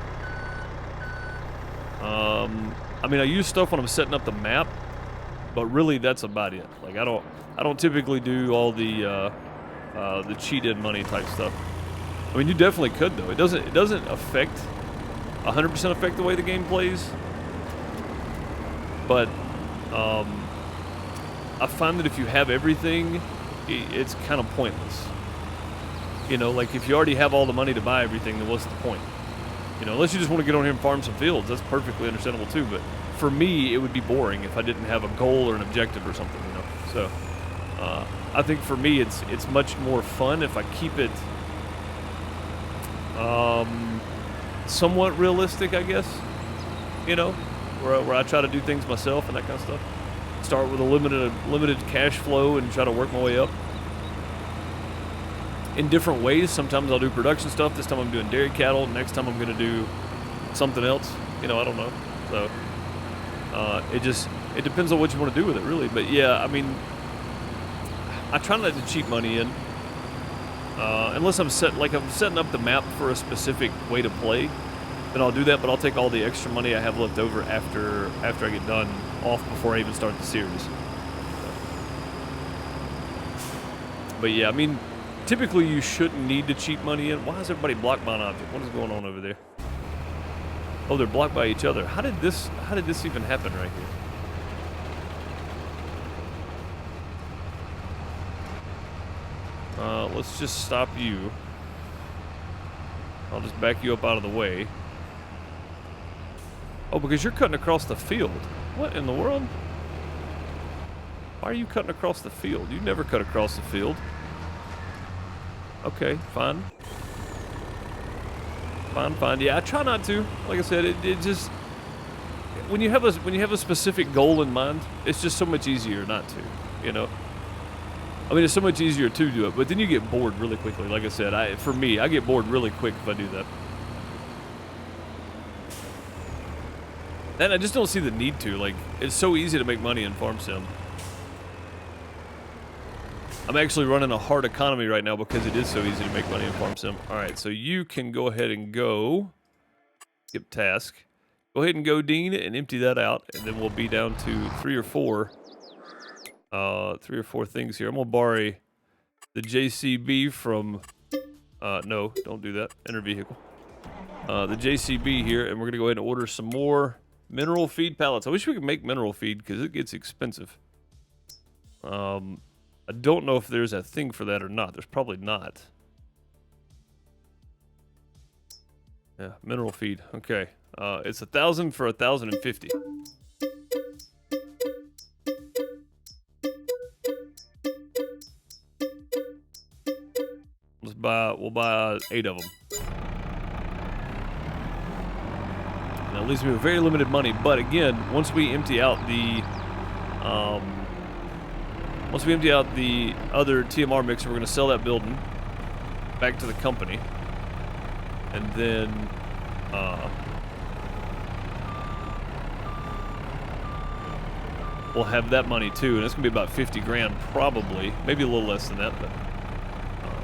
I mean, I use stuff when I'm setting up the map, but really that's about it. Like, I don't typically do all the cheated money type stuff. I mean, you definitely could though. It doesn't affect 100% affect the way the game plays. But I find that if you have everything, it's kind of pointless. You know, like if you already have all the money to buy everything, then what's the point? You know, unless you just want to get on here and farm some fields, that's perfectly understandable too. But for me, it would be boring if I didn't have a goal or an objective or something, you know. So I think for me, it's much more fun if I keep it somewhat realistic, I guess. You know, where I try to do things myself and that kind of stuff. Start with a limited cash flow and try to work my way up. In different ways. Sometimes I'll do production stuff. This time I'm doing dairy cattle. Next time I'm going to do something else. You know, I don't know. So it depends on what you want to do with it, really. But yeah, I mean, I try not to cheat money in, unless I'm setting up the map for a specific way to play. Then I'll do that. But I'll take all the extra money I have left over after I get done off before I even start the series. So. But yeah, I mean. Typically, you shouldn't need to cheat money in. Why is everybody blocked by an object? What is going on over there? Oh, they're blocked by each other. How did this even happen right here? Let's just stop you. I'll just back you up out of the way. Oh, because you're cutting across the field. What in the world? Why are you cutting across the field? You never cut across the field. Okay, fine. Fine. Yeah, I try not to. Like I said, it just when you have a specific goal in mind, it's just so much easier not to. You know. I mean, it's so much easier to do it, but then you get bored really quickly. Like I said, for me, I get bored really quick if I do that. And I just don't see the need to. Like, it's so easy to make money in Farm Sim. I'm actually running a hard economy right now because it is so easy to make money in Farm Sim. All right, so you can go ahead and go. Skip task. Go ahead and go, Dean, and empty that out, and then we'll be down to three or four things here. I'm gonna borrow the JCB from. No, don't do that. Enter vehicle. The JCB here, and we're gonna go ahead and order some more mineral feed pallets. I wish we could make mineral feed because it gets expensive. I don't know if there's a thing for that or not. There's probably not. Yeah, mineral feed. Okay. It's 1,000 for 1,050. We'll buy 8 of them. Now leaves me with very limited money. But again, once we empty out the other TMR mixer, we're going to sell that building back to the company, and then we'll have that money too, and it's going to be about 50 grand probably, maybe a little less than that, but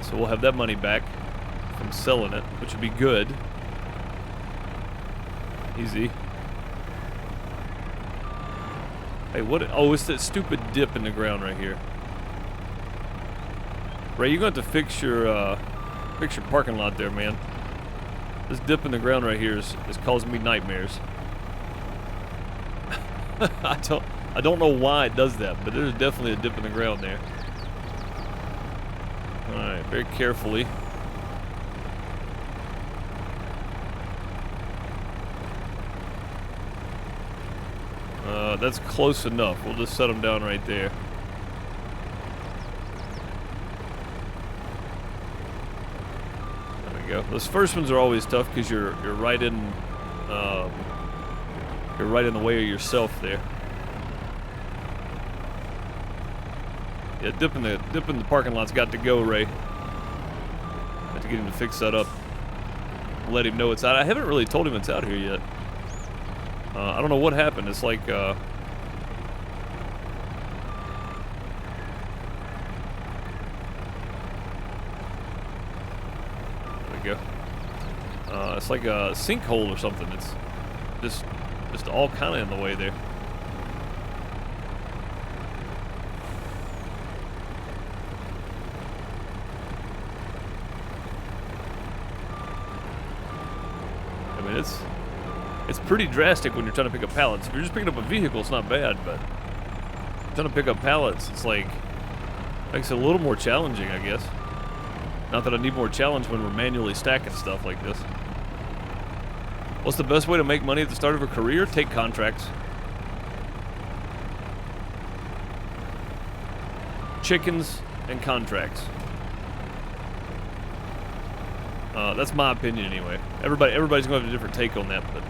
so we'll have that money back from selling it, which would be good. Easy. Hey, what? Oh, it's that stupid dip in the ground right here. Ray, you're going to have to fix your parking lot there, man. This dip in the ground right here is causing me nightmares. I don't know why it does that, but there's definitely a dip in the ground there. Alright, very carefully. That's close enough. We'll just set them down right there. There we go. Those first ones are always tough because you're right in the way of yourself there. Yeah, dipping the parking lot's got to go, Ray. Have to get him to fix that up. Let him know it's out. I haven't really told him it's out here yet. I don't know what happened. It's like there we go. It's like a sinkhole or something. It's just all kind of in the way there. I mean, it's pretty drastic when you're trying to pick up pallets. If you're just picking up a vehicle, it's not bad, but trying to pick up pallets, it's like, makes it a little more challenging, I guess. Not that I need more challenge when we're manually stacking stuff like this. What's the best way to make money at the start of a career? Take contracts. Chickens and contracts. That's my opinion anyway. Everybody's going to have a different take on that, but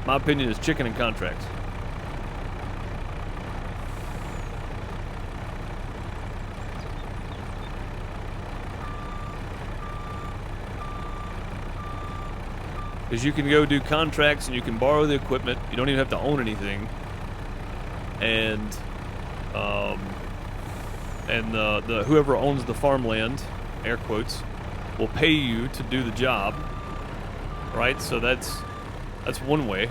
my opinion is chicken and contracts. Because you can go do contracts and you can borrow the equipment. You don't even have to own anything. And the whoever owns the farmland, air quotes, will pay you to do the job, right? So that's one way.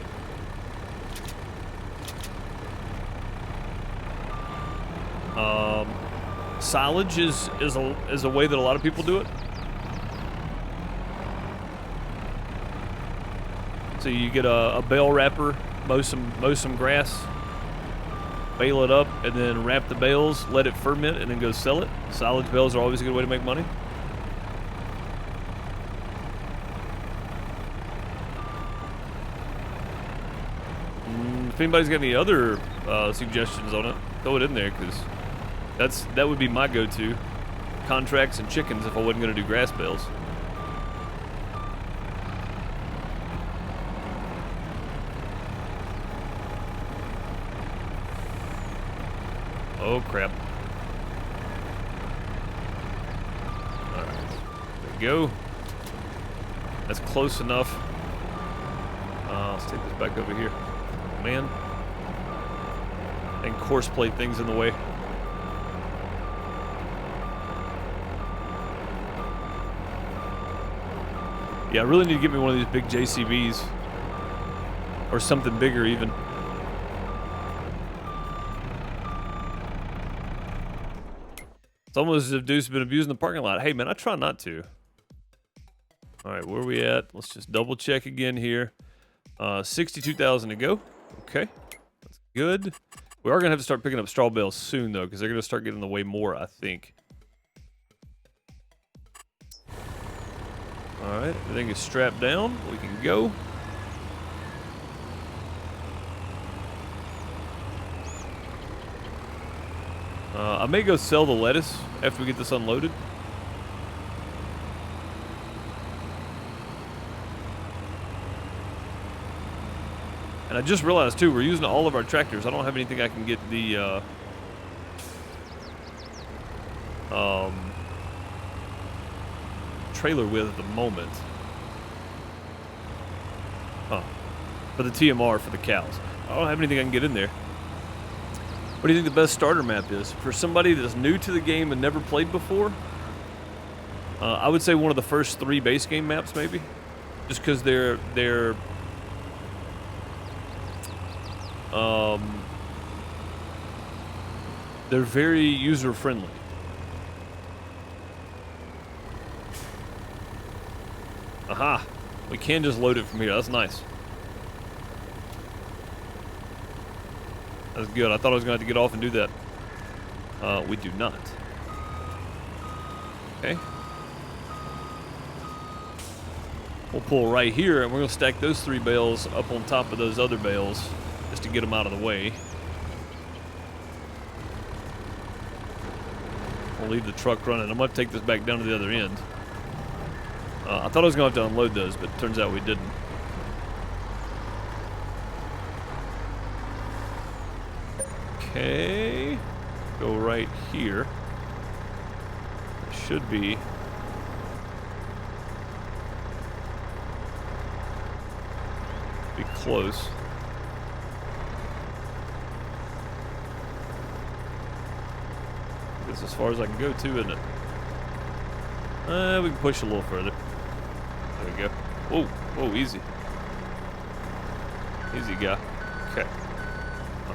Silage is a way that a lot of people do it. So you get a bale wrapper, mow some grass, bale it up, and then wrap the bales, let it ferment, and then go sell it. Silage bales are always a good way to make money. If anybody's got any other suggestions on it, throw it in there, because that would be my go-to. Contracts and chickens if I wasn't going to do grass bales. Oh, crap. Alright. There we go. That's close enough. Let's take this back over here. Oh, man. And course plate things in the way. Yeah, I really need to get me one of these big JCBs. Or something bigger, even. It's almost as if Deuce has been abusing the parking lot. Hey, man, I try not to. All right, where are we at? Let's just double check again here. 62,000 to go. Okay, that's good. We are going to have to start picking up straw bales soon, though, because they're going to start getting in the way more, I think. All right, everything is strapped down. We can go. I may go sell the lettuce after we get this unloaded. And I just realized, too, we're using all of our tractors. I don't have anything I can get the, trailer with at the moment. Huh. For the TMR for the cows. I don't have anything I can get in there. What do you think the best starter map is? For somebody that's new to the game and never played before, I would say one of the first 3 base game maps, maybe. Just because they're very user-friendly. Aha! We can just load it from here. That's nice. That's good. I thought I was going to have to get off and do that. We do not. Okay. We'll pull right here, and we're going to stack those 3 bales up on top of those other bales just to get them out of the way. We'll leave the truck running. I'm going to take this back down to the other end. I thought I was going to have to unload those, but it turns out we didn't. Okay. Go right here. It should be. Be close. This is as far as I can go too, isn't it? We can push a little further. There we go. Whoa, whoa, easy. Easy guy. Okay.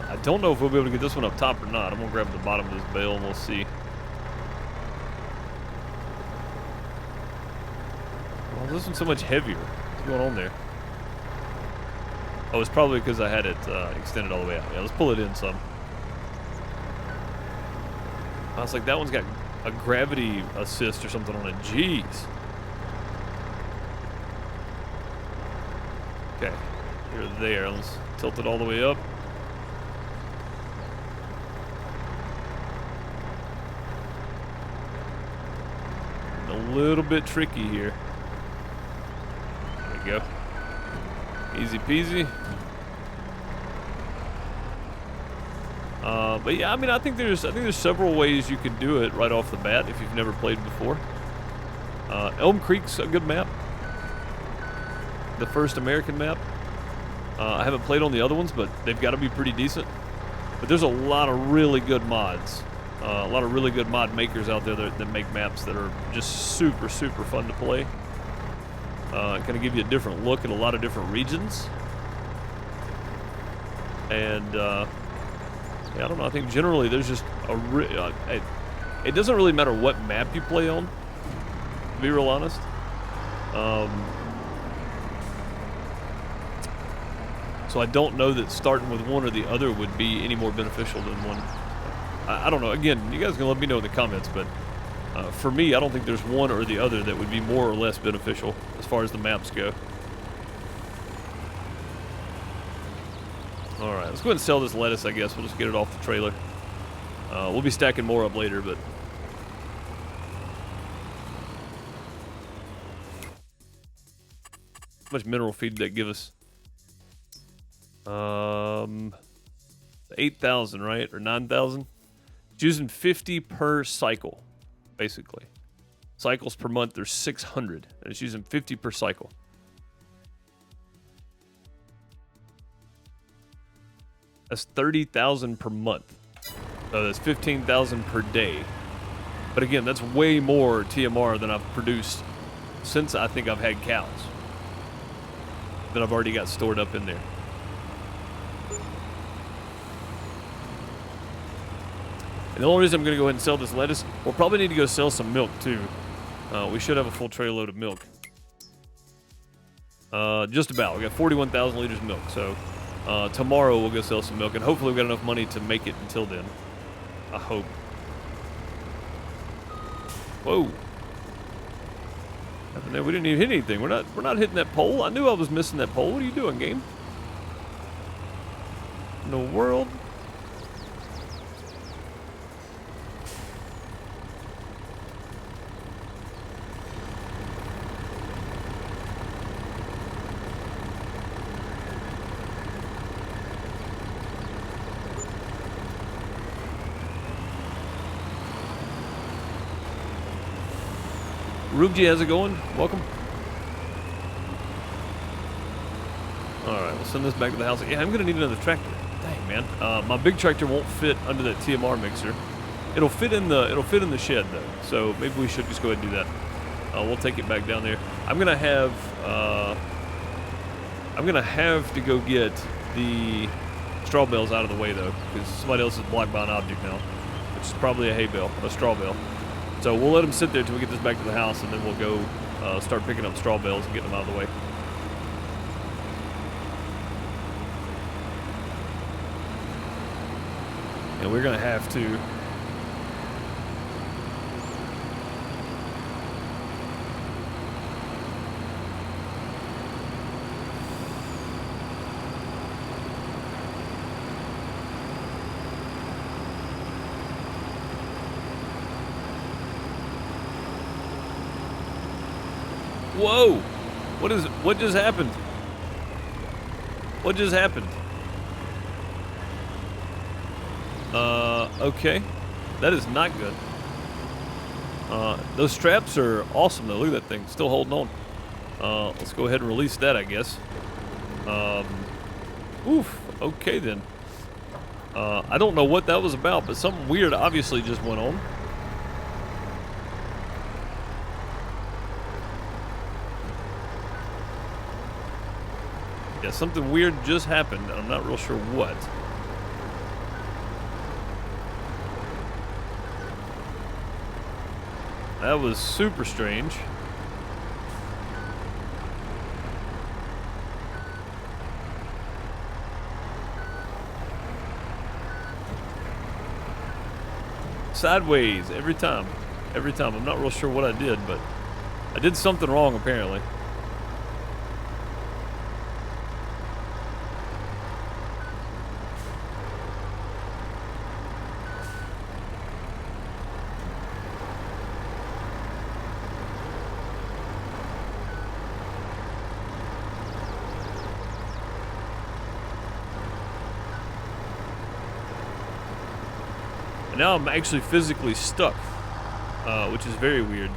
I don't know if we'll be able to get this one up top or not. I'm gonna grab the bottom of this bale and we'll see. Well, this one's so much heavier. What's going on there? Oh, it's probably because I had it extended all the way out. Yeah, let's pull it in some. I was like, that one's got a gravity assist or something on it. Jeez. Okay, you're there. Let's tilt it all the way up. A little bit tricky here. There we go. Easy peasy. But yeah, I mean, I think there's several ways you can do it right off the bat if you've never played before. Elm Creek's a good map. The first American map. I haven't played on the other ones, but they've got to be pretty decent. But there's a lot of really good mods. A lot of really good mod makers out there that make maps that are just super, super fun to play. Kind of give you a different look at a lot of different regions. And, yeah, I don't know. I think generally there's just it doesn't really matter what map you play on, to be real honest. So I don't know that starting with one or the other would be any more beneficial than one. I don't know. Again, you guys can let me know in the comments, but for me, I don't think there's one or the other that would be more or less beneficial as far as the maps go. All right, let's go ahead and sell this lettuce, I guess. We'll just get it off the trailer. We'll be stacking more up later, but... How much mineral feed did that give us? 8,000, right? Or 9,000? It's using 50 per cycle, basically. Cycles per month, there's 600. And it's using 50 per cycle. That's 30,000 per month. So that's 15,000 per day. But again, that's way more TMR than I've produced since I think I've had cows. That I've already got stored up in there. And the only reason I'm going to go ahead and sell this lettuce, we'll probably need to go sell some milk too. We should have a full trailer load of milk. Just about. We got 41,000 liters of milk, so... tomorrow we'll go sell some milk, and hopefully we've got enough money to make it until then. I hope. Whoa. We didn't even hit anything. We're not hitting that pole. I knew I was missing that pole. What are you doing, game? In the world? Rubji, how's it going? Welcome. Alright, we'll send this back to the house. Yeah, I'm gonna need another tractor. Dang, man. My big tractor won't fit under that TMR mixer. It'll fit in the shed though. So maybe we should just go ahead and do that. We'll take it back down there. I'm gonna have to go get the straw bales out of the way though, because somebody else is blocked by an object now, which is probably a hay bale, a straw bale. So we'll let them sit there till we get this back to the house, and then we'll go start picking up straw bales and getting them out of the way. And we're gonna have to. Whoa! What just happened? What just happened? Okay. That is not good. Those straps are awesome though. Look at that thing, still holding on. Let's go ahead and release that, I guess. Oof, okay then. I don't know what that was about, but something weird obviously just went on. Yeah, something weird just happened. I'm not real sure what. That was super strange. Sideways every time. Every time. I'm not real sure what I did, but I did something wrong apparently. Now I'm actually physically stuck, which is very weird.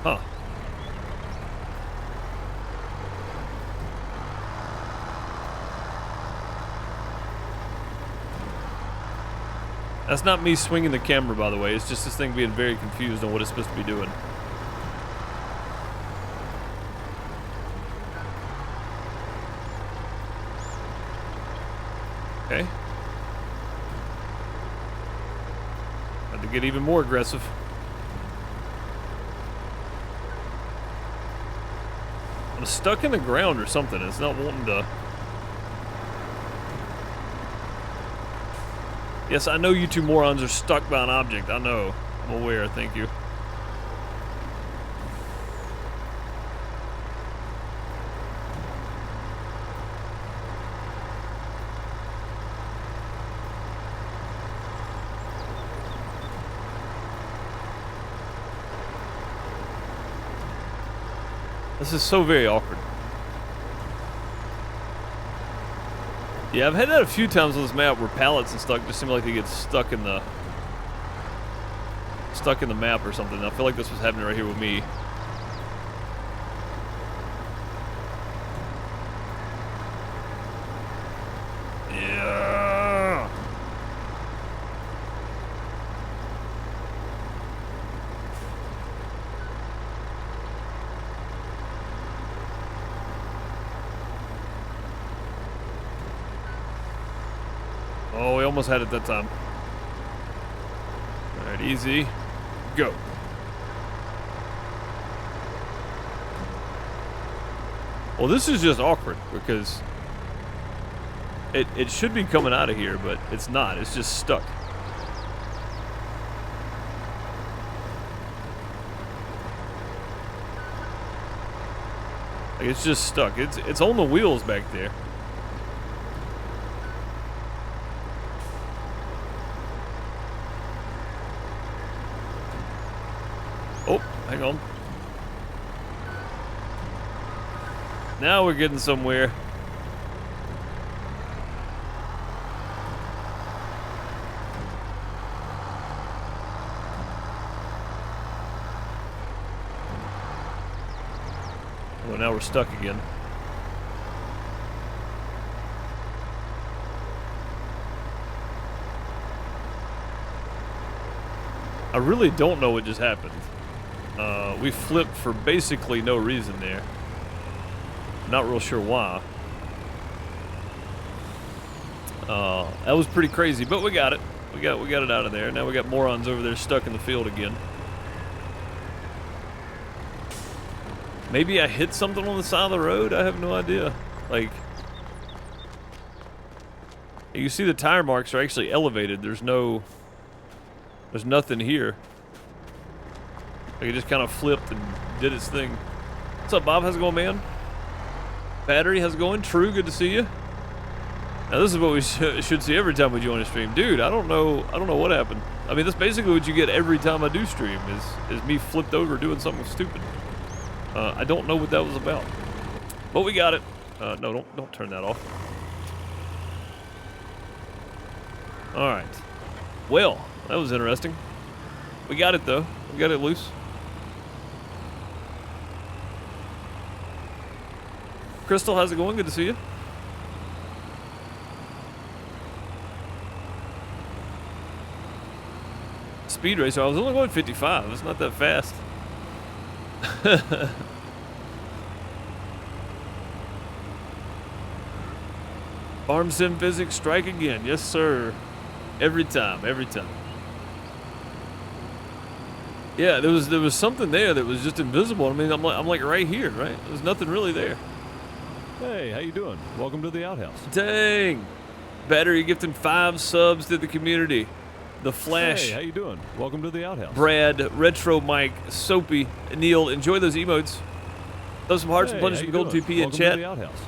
Huh. That's not me swinging the camera, by the way. It's just this thing being very confused on what it's supposed to be doing. Okay. Had to get even more aggressive. I'm stuck in the ground or something. It's not wanting to... Yes, I know you two morons are stuck by an object. I know. I'm aware. Thank you. This is so very awkward. Yeah, I've had that a few times on this map where pallets and stuff just seem like they get stuck in the map or something. I feel like this was happening right here with me. Yeah. Oh, we almost had it that time. All right, easy. Go. Well, this is just awkward because it should be coming out of here, but it's not. It's just stuck. Like, it's just stuck. It's on the wheels back there. hang on. Now we're getting somewhere. Well, now we're stuck again. I really don't know what just happened. We flipped for basically no reason there. Not real sure why. That was pretty crazy, but we got it. We got it out of there. Now we got morons over there stuck in the field again. Maybe I hit something on the side of the road? I have no idea. Like, you see the tire marks are actually elevated. There's nothing here. Like, it just kind of flipped and did its thing. What's up, Bob? How's it going, man? Battery, how's it going? True, good to see you. Now, this is what we should see every time we join a stream. Dude, I don't know what happened. I mean, that's basically what you get every time I do stream, is me flipped over doing something stupid. I don't know what that was about. But we got it. No, don't turn that off. Alright. Well, that was interesting. We got it, though. We got it loose. Crystal, how's it going? Good to see you. Speed racer. I was only going 55. It's not that fast. Farm sim physics strike again. Yes, sir. Every time. Every time. Yeah, there was something there that was just invisible. I mean, I'm like right here, right? There's nothing really there. Hey, how you doing? Welcome to the outhouse. Dang! Battery gifting 5 subs to the community. The Flash. Hey, how you doing? Welcome to the outhouse. Brad, Retro Mike, Soapy, Neil, enjoy those emotes. Throw some hearts and plunges from Golden TP in chat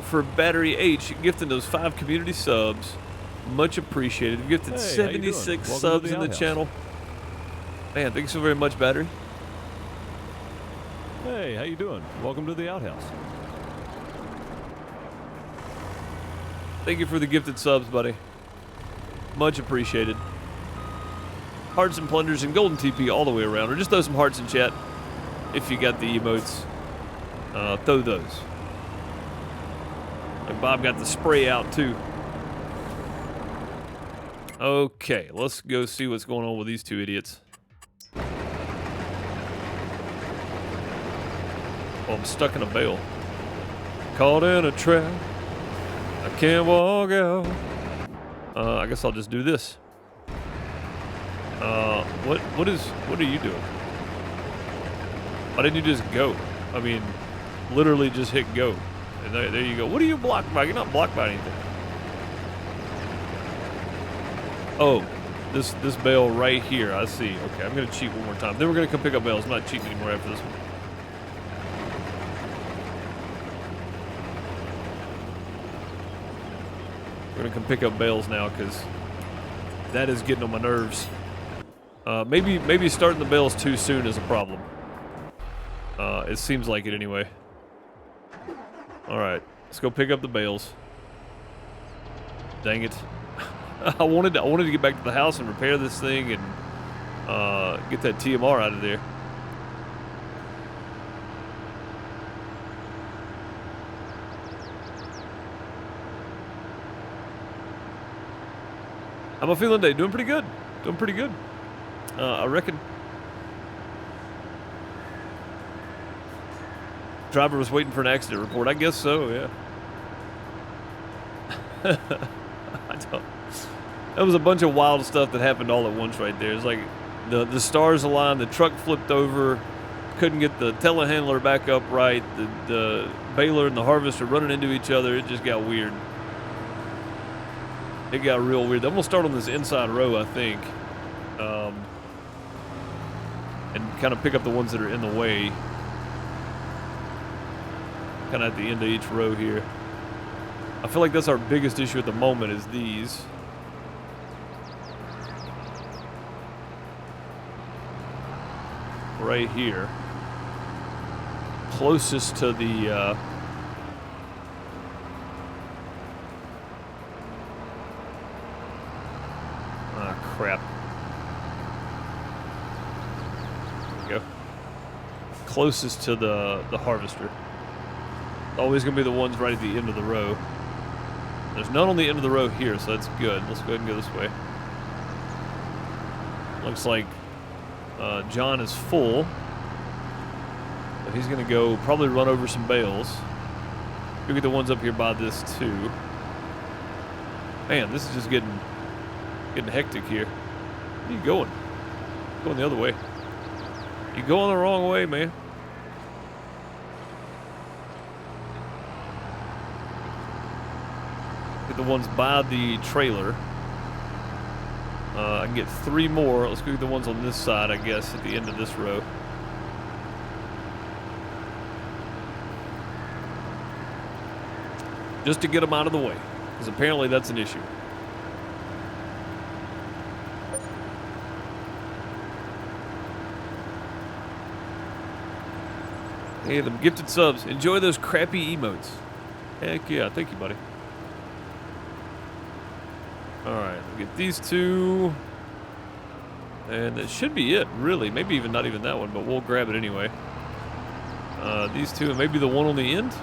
for Battery H, gifting those 5 community subs. Much appreciated. Gifted 76 subs in the channel. Man, thanks so very much, Battery. Hey, how you doing? Welcome to the outhouse. Thank you for the gifted subs, buddy. Much appreciated. Hearts and plunders and golden TP all the way around. Or just throw some hearts in chat if you got the emotes. Throw those. And Bob got the spray out too. Okay, let's go see what's going on with these two idiots. Oh, I'm stuck in a bale. Caught in a trap. I can't walk out. I guess I'll just do this. What are you doing? Why didn't you just go? I mean, literally just hit go. And there you go. What are you blocked by? You're not blocked by anything. Oh, this bale right here. I see. Okay, I'm gonna cheat one more time. Then we're gonna come pick up bales. I'm not cheating anymore after this one. We're gonna come pick up bales now because that is getting on my nerves. Maybe starting the bales too soon is a problem. It seems like it anyway. All right, let's go pick up the bales. Dang it! I wanted to get back to the house and repair this thing and get that TMR out of there. How am I feeling today? Doing pretty good. Doing pretty good. I reckon. Driver was waiting for an accident report. I guess so, yeah. I don't. That was a bunch of wild stuff that happened all at once right there. It's like the stars aligned, the truck flipped over, couldn't get the telehandler back up right, the baler and the harvester running into each other. It just got weird. It got real weird. I'm gonna start on this inside row, I think, and kind of pick up the ones that are in the way, kind of at the end of each row here. I feel like that's our biggest issue at the moment is these. Right here. closest to the crap. There we go. Closest to the harvester. Always gonna be the ones right at the end of the row. There's none on the end of the row here, so that's good. Let's go ahead and go this way. Looks like John is full. But he's gonna go probably run over some bales. Look at the ones up here by this too. Man, this is just getting hectic here. Where are you going? Going the other way. You're going the wrong way, man. Get the ones by the trailer. I can get 3 more. Let's go get the ones on this side, I guess, at the end of this row. Just to get them out of the way, because apparently that's an issue. Hey, them gifted subs. Enjoy those crappy emotes. Heck yeah, thank you, buddy. Alright, we'll get these 2. And that should be it, really. Maybe even not even that one, but we'll grab it anyway. These 2, and maybe the one on the end?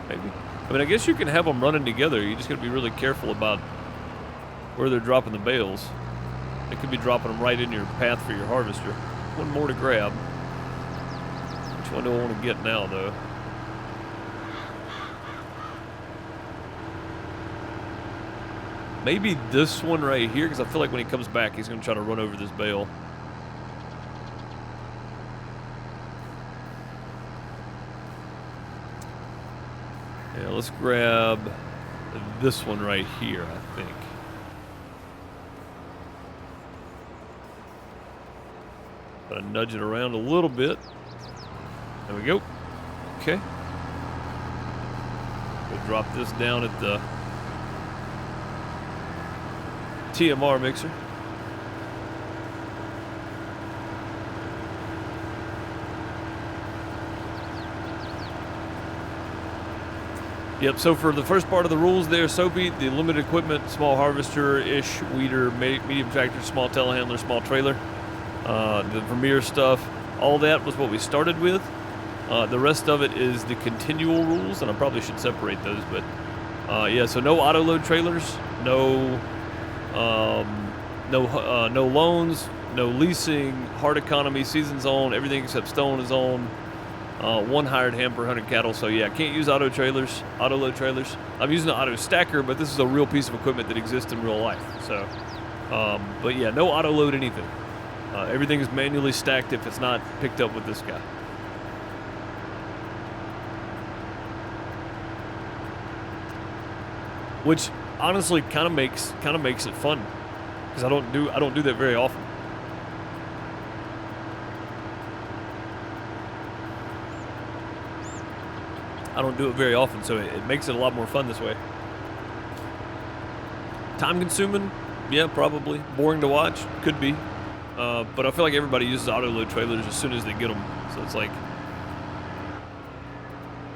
Maybe. I mean, I guess you can have them running together. You just got to be really careful about where they're dropping the bales. They could be dropping them right in your path for your harvester. One more to grab. Which one do I want to get now, though? Maybe this one right here, because I feel like when he comes back, he's going to try to run over this bale. Yeah, let's grab this one right here, I think. Gotta nudge it around a little bit. There we go. Okay. We'll drop this down at the TMR mixer. Yep, so for the first part of the rules there, Soapy, the limited equipment, small harvester-ish, weeder, medium tractor, small telehandler, small trailer, the Vermeer stuff, all that was what we started with. The rest of it is the continual rules, and I probably should separate those, but yeah, so no auto-load trailers, no loans, no leasing, hard economy, season's on, everything except stone is on. 1 hired hand per 100 cattle, so yeah, can't use auto load trailers. I'm using an auto stacker, but this is a real piece of equipment that exists in real life. So, but yeah, no auto load anything. Everything is manually stacked if it's not picked up with this guy. Which honestly kind of makes it fun, because I don't do that very often. I don't do it very often, so it makes it a lot more fun this way. Time consuming? Yeah, probably. Boring to watch? Could be. But I feel like everybody uses auto-load trailers as soon as they get them. So it's like,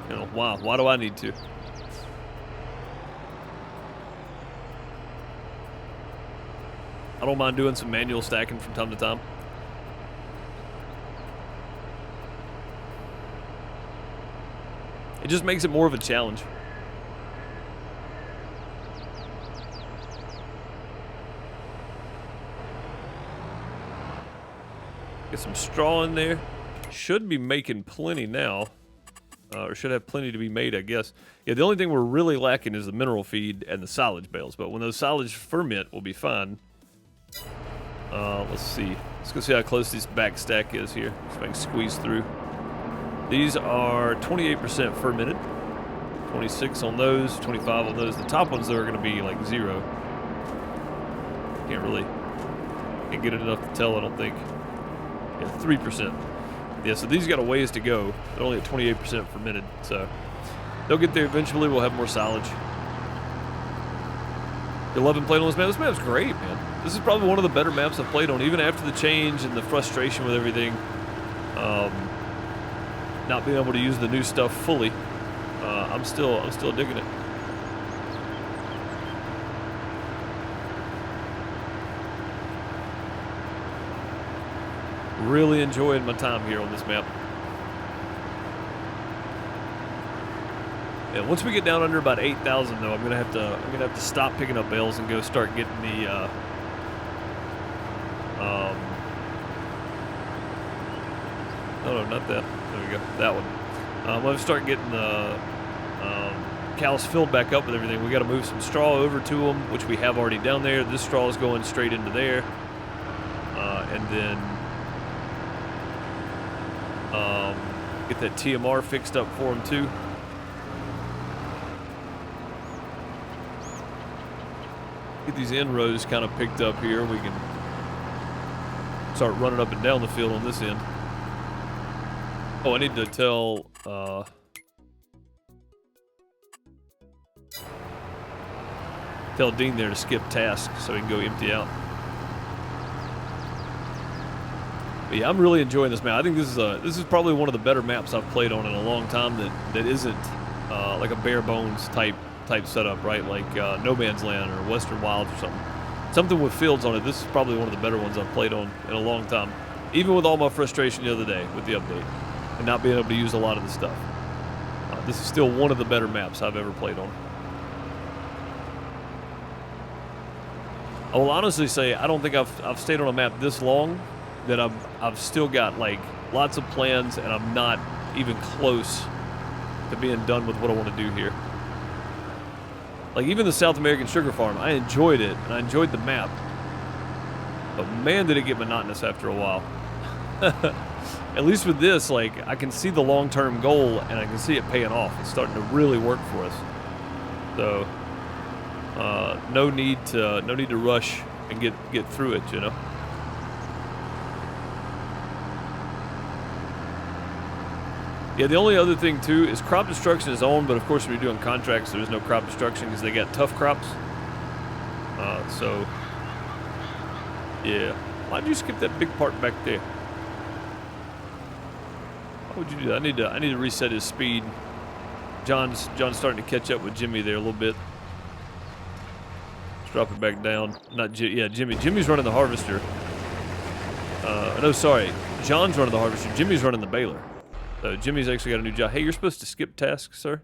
you know, wow, why do I need to? I don't mind doing some manual stacking from time to time. It just makes it more of a challenge. Get some straw in there. Should be making plenty now. Or should have plenty to be made, I guess. Yeah, the only thing we're really lacking is the mineral feed and the silage bales. But when those silage ferment, we'll be fine. Let's see. Let's go see how close this back stack is here. See if I can squeeze through. These are 28% fermented, 26 on those, 25 on those. The top ones, though, are going to be like 0. Can't get it enough to tell, I don't think. Yeah, 3%. Yeah, so these got a ways to go. They're only at 28% fermented, so they'll get there eventually. We'll have more silage. You loving playing on this map? This map's great, man. This is probably one of the better maps I've played on, even after the change and the frustration with everything. not being able to use the new stuff fully, I'm still digging it. Really enjoying my time here on this map. Yeah, once we get down under about 8,000, though, I'm gonna have to stop picking up bales and go start getting the no, not that. There we go. That one. I'm gonna start getting the cows filled back up with everything. We got to move some straw over to them, which we have already down there. This straw is going straight into there, and then get that TMR fixed up for them too. Get these end rows kind of picked up here. We can start running up and down the field on this end. Oh, I need to tell Dean there to skip task so he can go empty out. But yeah, I'm really enjoying this map. I think this is probably one of the better maps I've played on in a long time that isn't like a bare bones type setup, right? Like No Man's Land or Western Wilds or something. Something with fields on it. This is probably one of the better ones I've played on in a long time. Even with all my frustration the other day with the update and not being able to use a lot of the stuff. This is still one of the better maps I've ever played on. I will honestly say I don't think I've stayed on a map this long that I've still got like lots of plans and I'm not even close to being done with what I want to do here. Like even the South American sugar farm, I enjoyed it and I enjoyed the map, but man did it get monotonous after a while. At least with this, like I can see the long-term goal and I can see it paying off. It's starting to really work for us. So no need to rush and get through it, you know. Yeah, the only other thing too is crop destruction is on, but of course when you're doing contracts, there's no crop destruction because they got tough crops. So yeah, why'd you skip that big part back there? Why would you do that? I need to reset his speed. John's starting to catch up with Jimmy there a little bit. Let's drop it back down. Jimmy. Jimmy's running the harvester. No, sorry. John's running the harvester. Jimmy's running the baler. So Jimmy's actually got a new job. Hey, you're supposed to skip tasks, sir.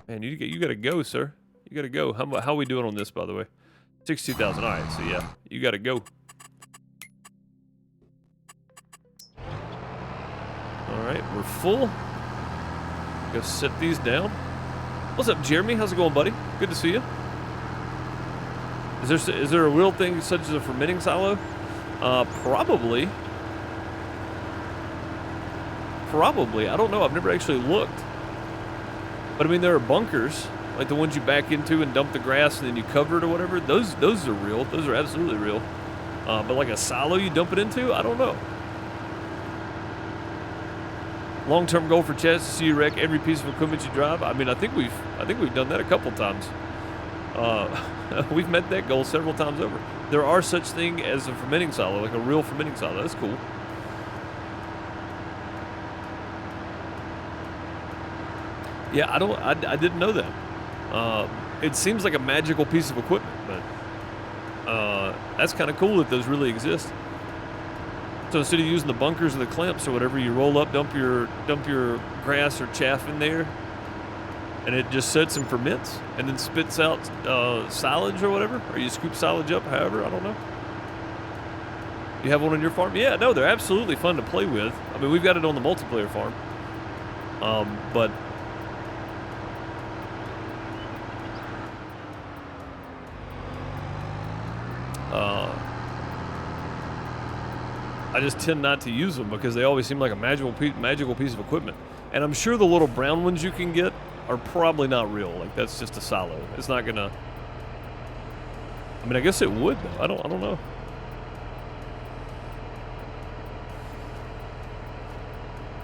Man, you gotta go, sir. You gotta go. How are we doing on this, by the way? 62,000. All right, so yeah, you gotta go. All right, we're full. Go set these down. What's up, Jeremy? How's it going, buddy? Good to see you. Is there a real thing such as a fermenting silo? Probably. I don't know. I've never actually looked. But I mean, there are bunkers, like the ones you back into and dump the grass and then you cover it or whatever. Those are real. Those are absolutely real. But like a silo you dump it into, I don't know. Long-term goal for Chaz to see you wreck every piece of equipment you drive. I mean, I think we've done that a couple times. We've met that goal several times over. There are such thing as a fermenting silo, like a real fermenting silo. That's cool. Yeah, I didn't know that. It seems like a magical piece of equipment, but that's kind of cool that those really exist. So instead of using the bunkers or the clamps or whatever, you roll up, dump your grass or chaff in there, and it just sets and ferments, and then spits out silage or whatever, or you scoop silage up, however, I don't know. You have one on your farm? Yeah, no, they're absolutely fun to play with. I mean, we've got it on the multiplayer farm, but I just tend not to use them because they always seem like a magical piece of equipment. And I'm sure the little brown ones you can get are probably not real. Like that's just a silo. It's not gonna. I mean, I guess it would though. I don't know.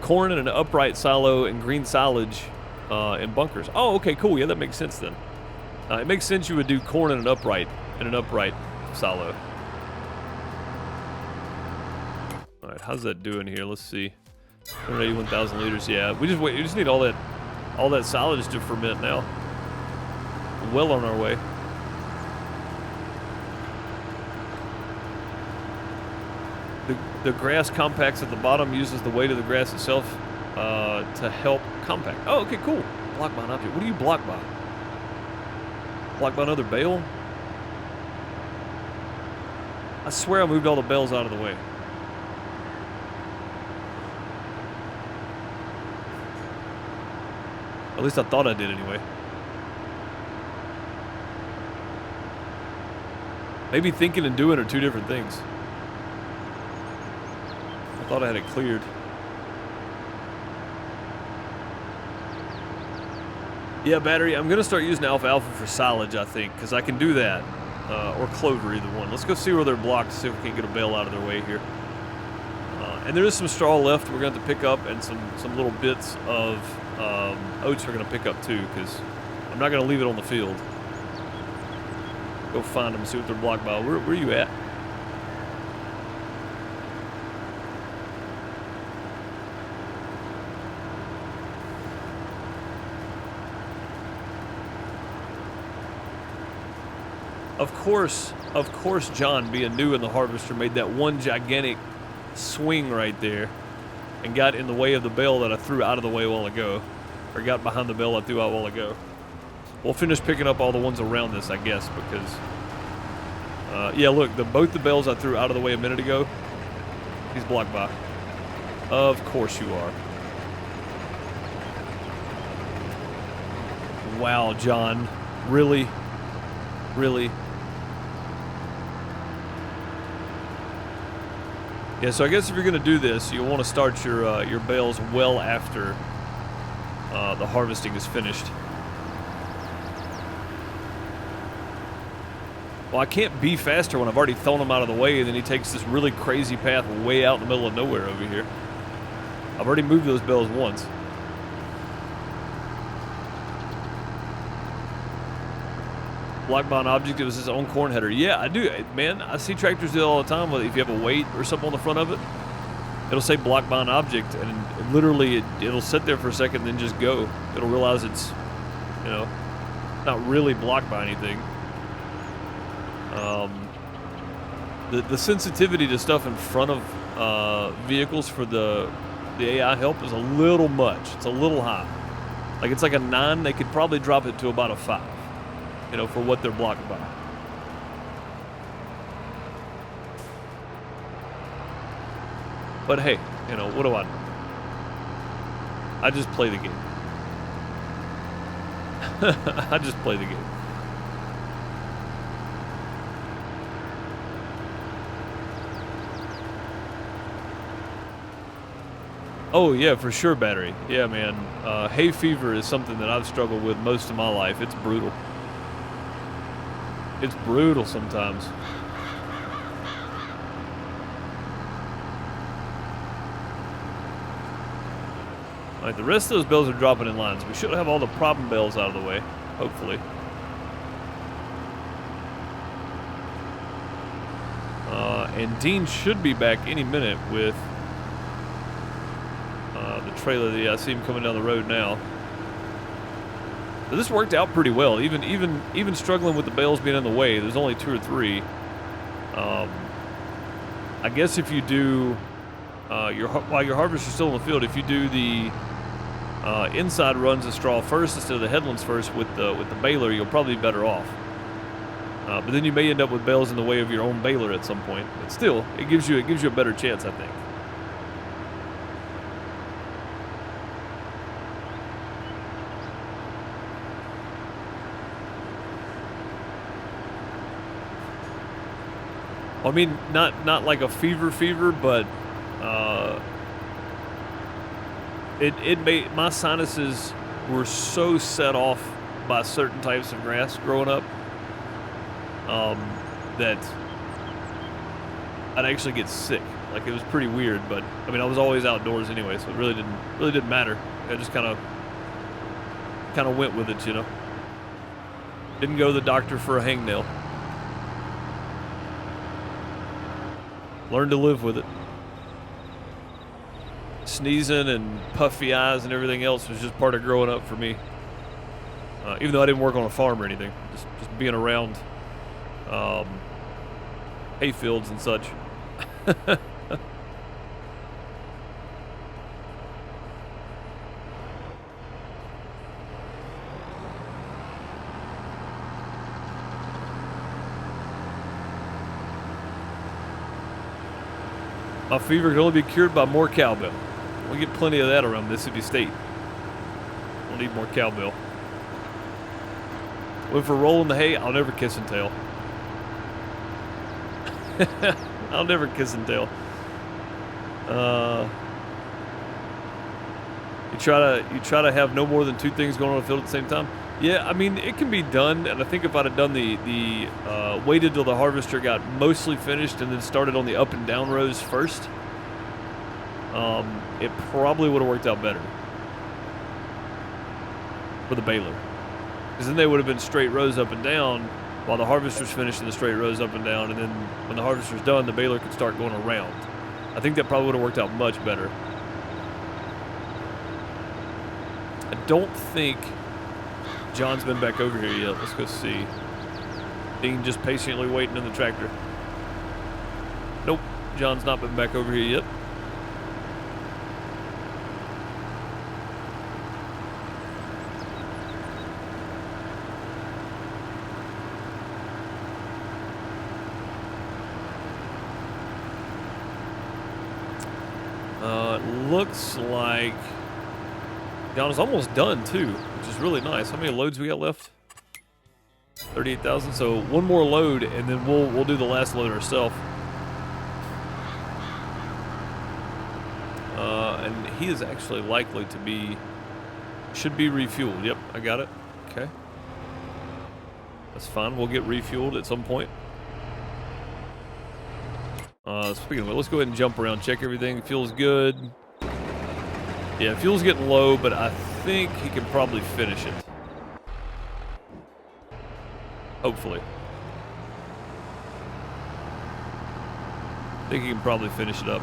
Corn in an upright silo and green silage in bunkers. Oh, okay, cool. Yeah, that makes sense then. It makes sense you would do corn in an upright silo. how's that doing here? Let's see. 181,000 liters. Yeah, we just need all that silage to ferment now. Well on our way. The grass compacts at the bottom, uses the weight of the grass itself to help compact. Oh, okay, cool. Block by an object. What do you block by? Block by another bale? I swear I moved all the bales out of the way. At least I thought I did anyway. Maybe thinking and doing are two different things. I thought I had it cleared. Yeah, battery, I'm going to start using alfalfa for silage, I think, because I can do that. Or clover, either one. Let's go see where they're blocked, see if we can get a bale out of their way here. And there is some straw left we're going to have to pick up, and some little bits of oats we're going to pick up too, because I'm not going to leave it on the field. Go find them and see what they're blocked by. Where are you at? Of course, John, being new in the harvester, made that one gigantic swing right there and got in the way of the bale that I threw out of the way a while ago. Or got behind the bale I threw out a while ago. We'll finish picking up all the ones around this, I guess, because... yeah, look, both the bales I threw out of the way a minute ago, he's blocked by. Of course you are. Wow, John. Really? Really? Yeah, so I guess if you're going to do this, you'll want to start your bales well after the harvesting is finished. Well, I can't be faster when I've already thrown him out of the way, and then he takes this really crazy path way out in the middle of nowhere over here. I've already moved those bales once. Blocked by an object, it was his own corn header. Yeah, I do, man. I see tractors do it all the time. If you have a weight or something on the front of it, it'll say blocked by an object, and literally it'll sit there for a second and then just go. It'll realize it's, not really blocked by anything. The sensitivity to stuff in front of vehicles for the AI help is a little much. It's a little high. Like, it's like a 9. They could probably drop it to about a 5. For what they're blocked by. But hey, what do I know? I just play the game. I just play the game. Oh yeah, for sure, battery. Yeah, man. Hay fever is something that I've struggled with most of my life. It's brutal. It's brutal sometimes. Alright, the rest of those bales are dropping in lines. We should have all the problem bales out of the way, hopefully. And Dean should be back any minute with the trailer. Yeah, I see him coming down the road now. So this worked out pretty well. Even struggling with the bales being in the way, there's only 2 or 3. I guess if you do while your harvester's still in the field, if you do the inside runs of straw first instead of the headlands first with the baler, you'll probably be better off. But then you may end up with bales in the way of your own baler at some point. But still, it gives you a better chance, I think. I mean, not like a fever, but my sinuses were so set off by certain types of grass growing up that I'd actually get sick. Like, it was pretty weird, but I mean, I was always outdoors anyway, so it really didn't matter. I just kind of went with it, Didn't go to the doctor for a hangnail. Learn to live with it. sneezing and puffy eyes and everything else was just part of growing up for me. Even though I didn't work on a farm or anything, just being around hay fields and such. My fever can only be cured by more cowbell. We get plenty of that around Mississippi State. We'll need more cowbell. When for rolling the hay, I'll never kiss and tell. I'll never kiss and tell. You try to have no more than 2 things going on the field at the same time. Yeah, I mean it can be done, and I think if I'd have done the waited till the harvester got mostly finished and then started on the up and down rows first, it probably would have worked out better for the baler, because then they would have been straight rows up and down while the harvester's finishing the straight rows up and down, and then when the harvester's done, the baler could start going around. I think that probably would have worked out much better. I don't think John's been back over here yet. Let's go see. Dean just patiently waiting in the tractor. Nope, John's not been back over here yet. It looks like John is almost done too, which is really nice. How many loads we got left? 38,000. So one more load, and then we'll do the last load ourselves. And he is actually likely to be, should be refueled. Yep, I got it. Okay, that's fine. We'll get refueled at some point. Speaking of it, let's go ahead and jump around, check everything. Fuel's good. Yeah, fuel's getting low, but I think he can probably finish it. Hopefully. I think he can probably finish it up.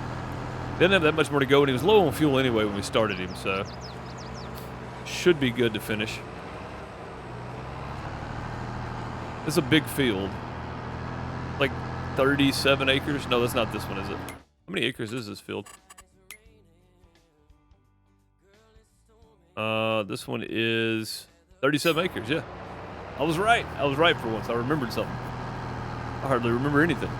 Didn't have that much more to go, and he was low on fuel anyway when we started him, so should be good to finish. It's a big field. Like 37 acres? No, that's not this one, is it? How many acres is this field? This one is 37 acres, yeah. I was right. I was right for once. I remembered something. I hardly remember anything.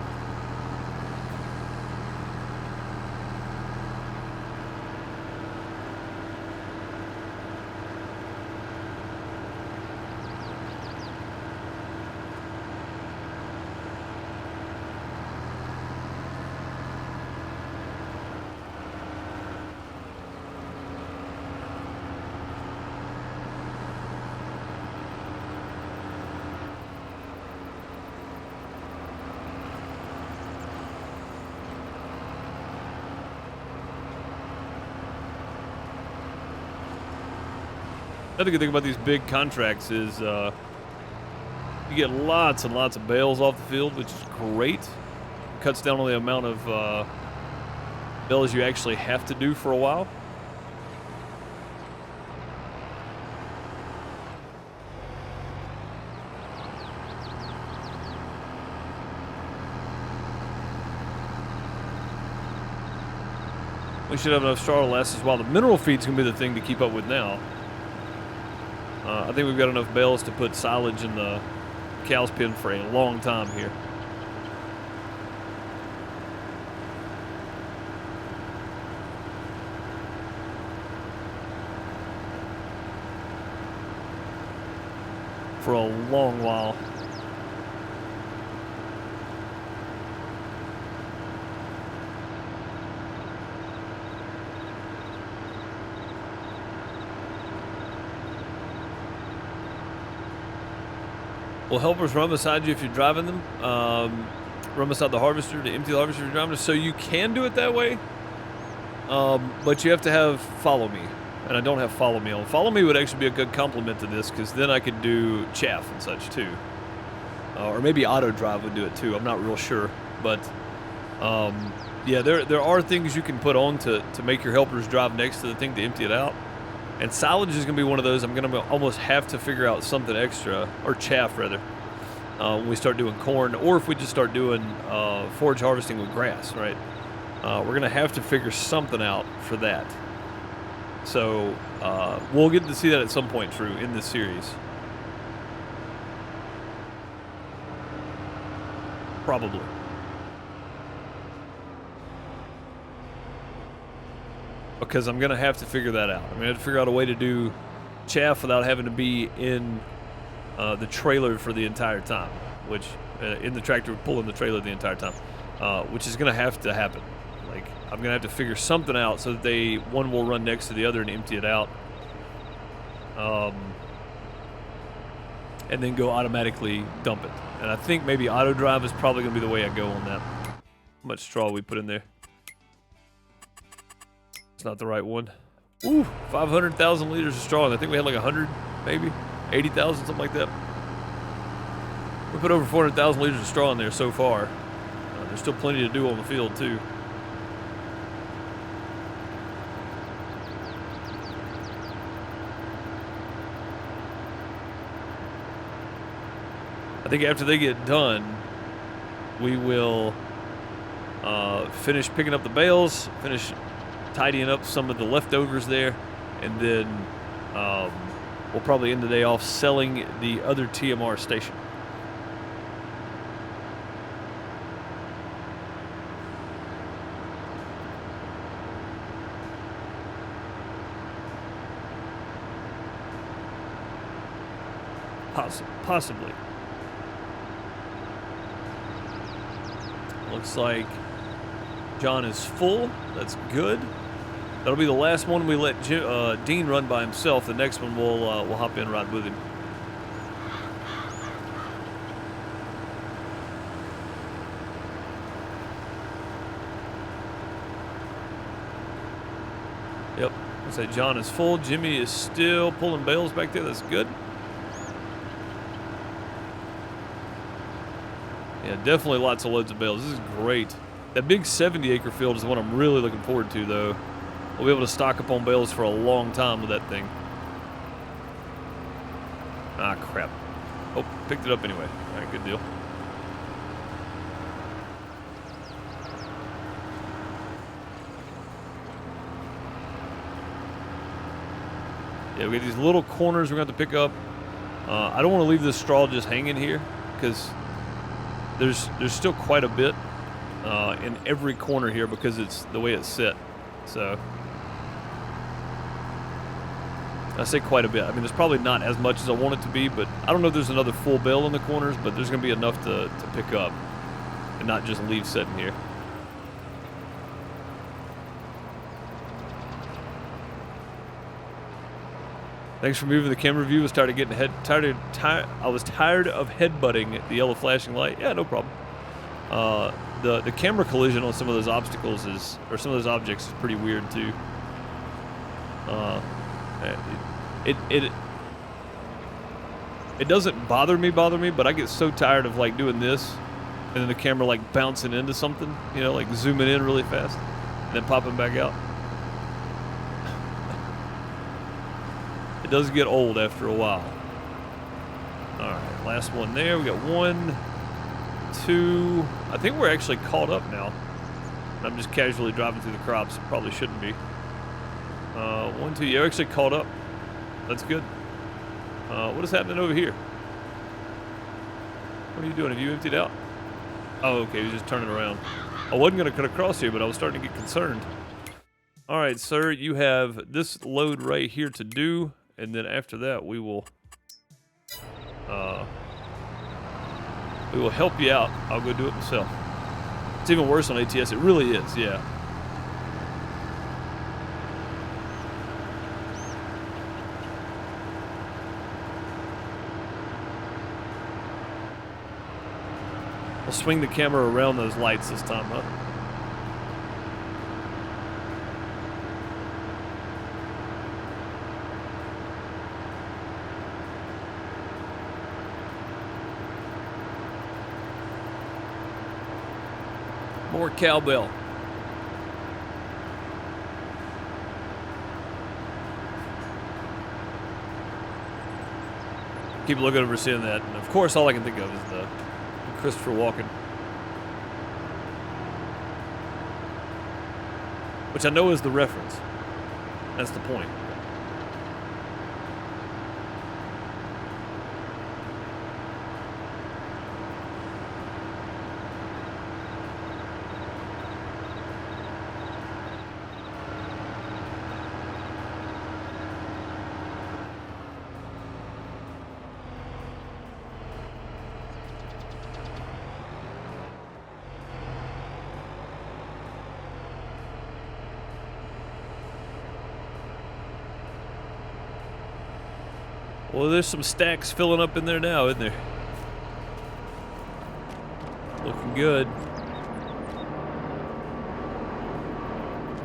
Another good thing about these big contracts is you get lots and lots of bales off the field, which is great. Cuts down on the amount of bales you actually have to do for a while. We should have enough straw to last us while. The mineral feed's going to be the thing to keep up with now. I think we've got enough bales to put silage in the cow's pen for a long time here. For a long while. Will helpers run beside you if you're driving them? Run beside the harvester to empty the harvester if you're driving them. So you can do it that way, but you have to have follow me. And I don't have follow me on. Follow me would actually be a good complement to this, because then I could do chaff and such too. Or maybe auto drive would do it too. I'm not real sure. But Yeah, there are things you can put on to make your helpers drive next to the thing to empty it out. And silage is going to be one of those. I'm going to almost have to figure out something extra, or chaff rather, when we start doing corn, or if we just start doing forage harvesting with grass, right? We're going to have to figure something out for that. So we'll get to see that at some point, True, in this series. Probably. Because I'm going to have to figure that out. I'm going to have to figure out a way to do chaff without having to be in the trailer for the entire time, which in the tractor pulling the trailer the entire time, which is going to have to happen. Like, I'm going to have to figure something out so that one will run next to the other and empty it out. And then go automatically dump it. And I think maybe auto drive is probably going to be the way I go on that. How much straw we put in there? It's not the right one. Ooh, 500,000 liters of straw. And I think we had like 100, maybe 80,000, something like that. We put over 400,000 liters of straw in there so far. There's still plenty to do on the field too. I think after they get done, we will finish picking up the bales, finish tidying up some of the leftovers there, and then we'll probably end the day off selling the other TMR station. Possibly. Looks like John is full. That's good. That'll be the last one we let Dean run by himself. The next one we'll hop in right with him. Yep. So John is full. Jimmy is still pulling bales back there. That's good. Yeah, definitely lots of loads of bales. This is great. That big 70-acre field is the one I'm really looking forward to, though. We'll be able to stock up on bales for a long time with that thing. Ah, crap. Oh, picked it up anyway. All right, good deal. Yeah, we got these little corners we're going to have to pick up. I don't want to leave this straw just hanging here, because there's still quite a bit in every corner here because it's the way it's set. So I say quite a bit. I mean, there's probably not as much as I want it to be, but I don't know if there's another full bale in the corners, but there's going to be enough to pick up and not just leave sitting here. Thanks for moving the camera view. I was tired of getting I was tired of headbutting the yellow flashing light. Yeah, no problem. The camera collision on some of those obstacles or some of those objects is pretty weird too. It doesn't bother me, but I get so tired of like doing this, and then the camera like bouncing into something, you know, like zooming in really fast, and then popping back out. It does get old after a while. All right, last one there. We got 1, 2. I think we're actually caught up now. I'm just casually driving through the crops. Probably shouldn't be. 1, 2. You're actually caught up. That's good. What is happening over here? What are you doing? Have you emptied out? Oh, okay. You're just turning around. I wasn't going to cut across here, but I was starting to get concerned. All right, sir. You have this load right here to do. And then after that, we will help you out. I'll go do it myself. It's even worse on ATS. It really is, yeah. I'll swing the camera around those lights this time, huh? More cowbell. Keep looking over seeing that. And of course, all I can think of is the Christopher Walken. Which I know is the reference. That's the point. Well, there's some stacks filling up in there now, isn't there? Looking good.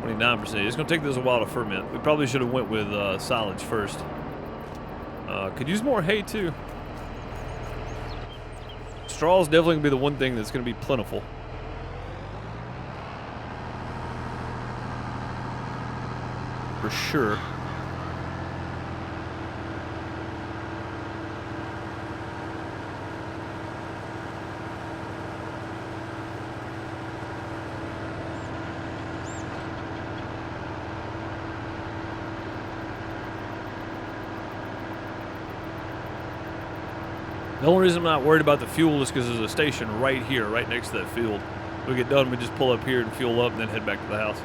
29%. It's going to take this a while to ferment. We probably should have went with silage first. Could use more hay, too. Straw is definitely going to be the one thing that's going to be plentiful. For sure. The only reason I'm not worried about the fuel is because there's a station right here, right next to that field. When we get done, we just pull up here and fuel up and then head back to the house.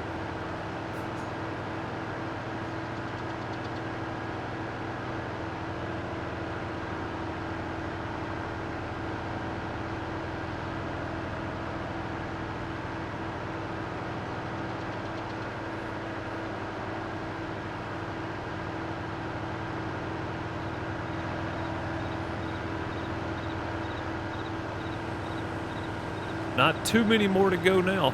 Not too many more to go now.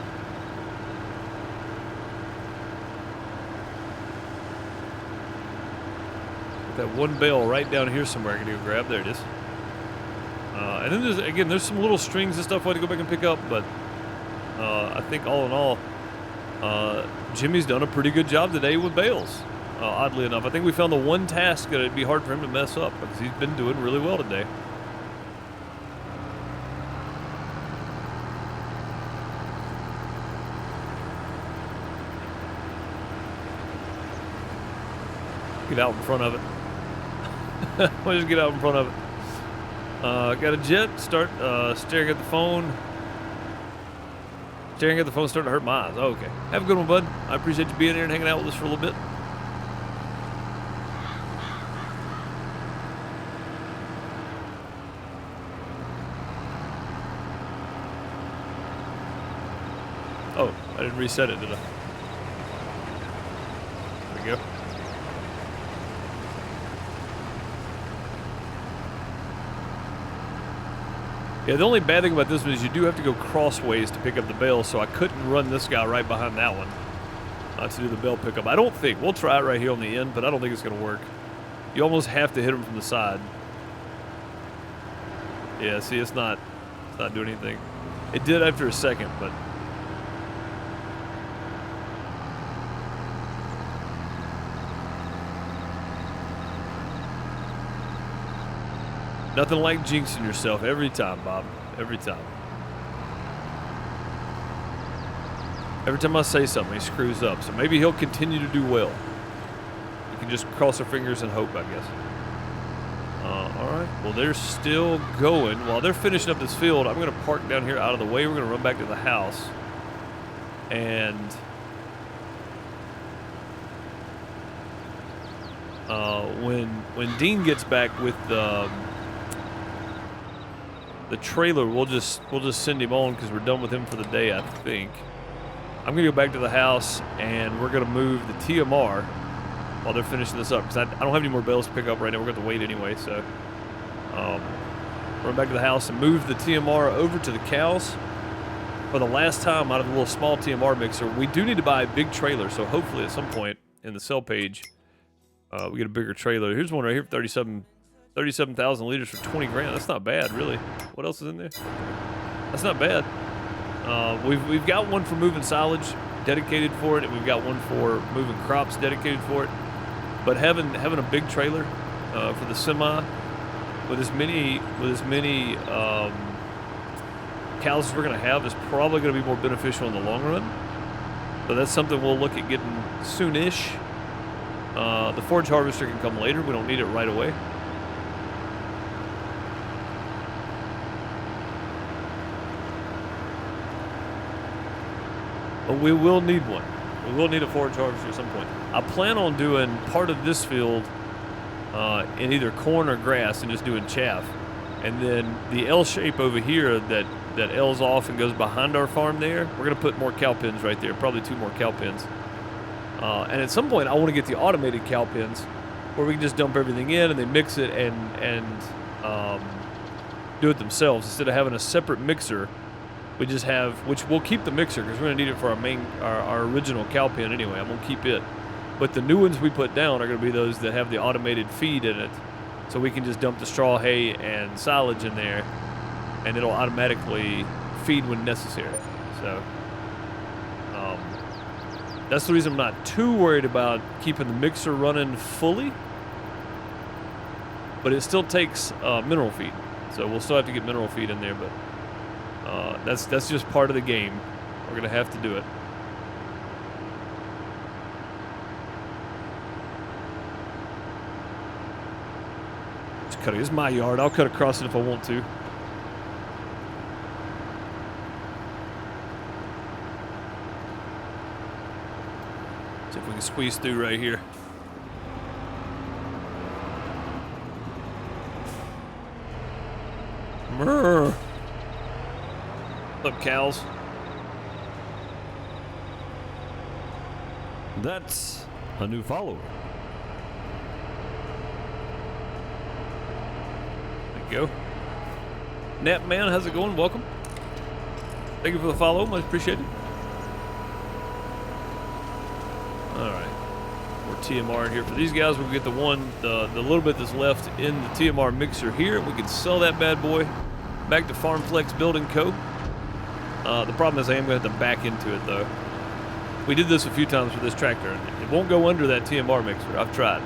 That one bale right down here somewhere I can go grab. There it is. And then there's some little strings and stuff I had to go back and pick up, but I think all in all, Jimmy's done a pretty good job today with bales. Oddly enough, I think we found the one task that it'd be hard for him to mess up because he's been doing really well today. Get out in front of it. We'll just get out in front of it. Got a jet. Start staring at the phone. Staring at the phone starting to hurt my eyes. Oh, okay. Have a good one, bud. I appreciate you being here and hanging out with us for a little bit. Oh, I didn't reset it, did I? There we go. Yeah, the only bad thing about this one is you do have to go crossways to pick up the bale, so I couldn't run this guy right behind that one to do the bale pickup. I don't think. We'll try it right here on the end, but I don't think it's going to work. You almost have to hit him from the side. Yeah, see, it's not doing anything. It did after a second, but... Nothing like jinxing yourself every time, Bob. Every time. Every time I say something, he screws up. So maybe he'll continue to do well. You can just cross our fingers and hope, I guess. All right. Well, they're still going. While they're finishing up this field, I'm going to park down here out of the way. We're going to run back to the house. And... when Dean gets back with the trailer, we'll just send him on because we're done with him for the day, I think. I'm gonna go back to the house and we're gonna move the TMR while they're finishing this up because I don't have any more bales to pick up right now. We're gonna wait anyway, so run back to the house and move the TMR over to the cows. For the last time out of the little small TMR mixer, we do need to buy a big trailer, so hopefully at some point in the sell page we get a bigger trailer. Here's one right here for 37,000 liters for 20 grand. That's not bad, really. What else is in there? That's not bad. We've got one for moving silage dedicated for it, and we've got one for moving crops dedicated for it. But having a big trailer for the semi with as many cows as we're gonna have, is probably gonna be more beneficial in the long run. So that's something we'll look at getting soonish. The forage harvester can come later. We don't need it right away. But we will need one. We will need a forage harvester at some point. I plan on doing part of this field in either corn or grass and just doing chaff. And then the L shape over here that L's off and goes behind our farm there, we're going to put more cow pens right there, probably 2 more cow pens. And at some point, I want to get the automated cow pens where we can just dump everything in and they mix it and do it themselves. Instead of having a separate mixer, we just have, which we'll keep the mixer because we're going to need it for our original cow pen anyway. I'm going to keep it. But the new ones we put down are going to be those that have the automated feed in it. So we can just dump the straw, hay, and silage in there, and it'll automatically feed when necessary. So that's the reason I'm not too worried about keeping the mixer running fully. But it still takes mineral feed, so we'll still have to get mineral feed in there. But that's just part of the game. We're gonna have to do it. Just cut it. It's my yard. I'll cut across it if I want to. See if we can squeeze through right here. Brr. What's up, cows? That's a new follower. There you go. Nap Man, how's it going? Welcome. Thank you for the follow. Much appreciated. Alright. More TMR in here for these guys. We'll get the little bit that's left in the TMR mixer here. We can sell that bad boy back to Farm Flex Building Co. The problem is I am going to have to back into it, though. We did this a few times with this tractor, and it won't go under that TMR mixer. I've tried.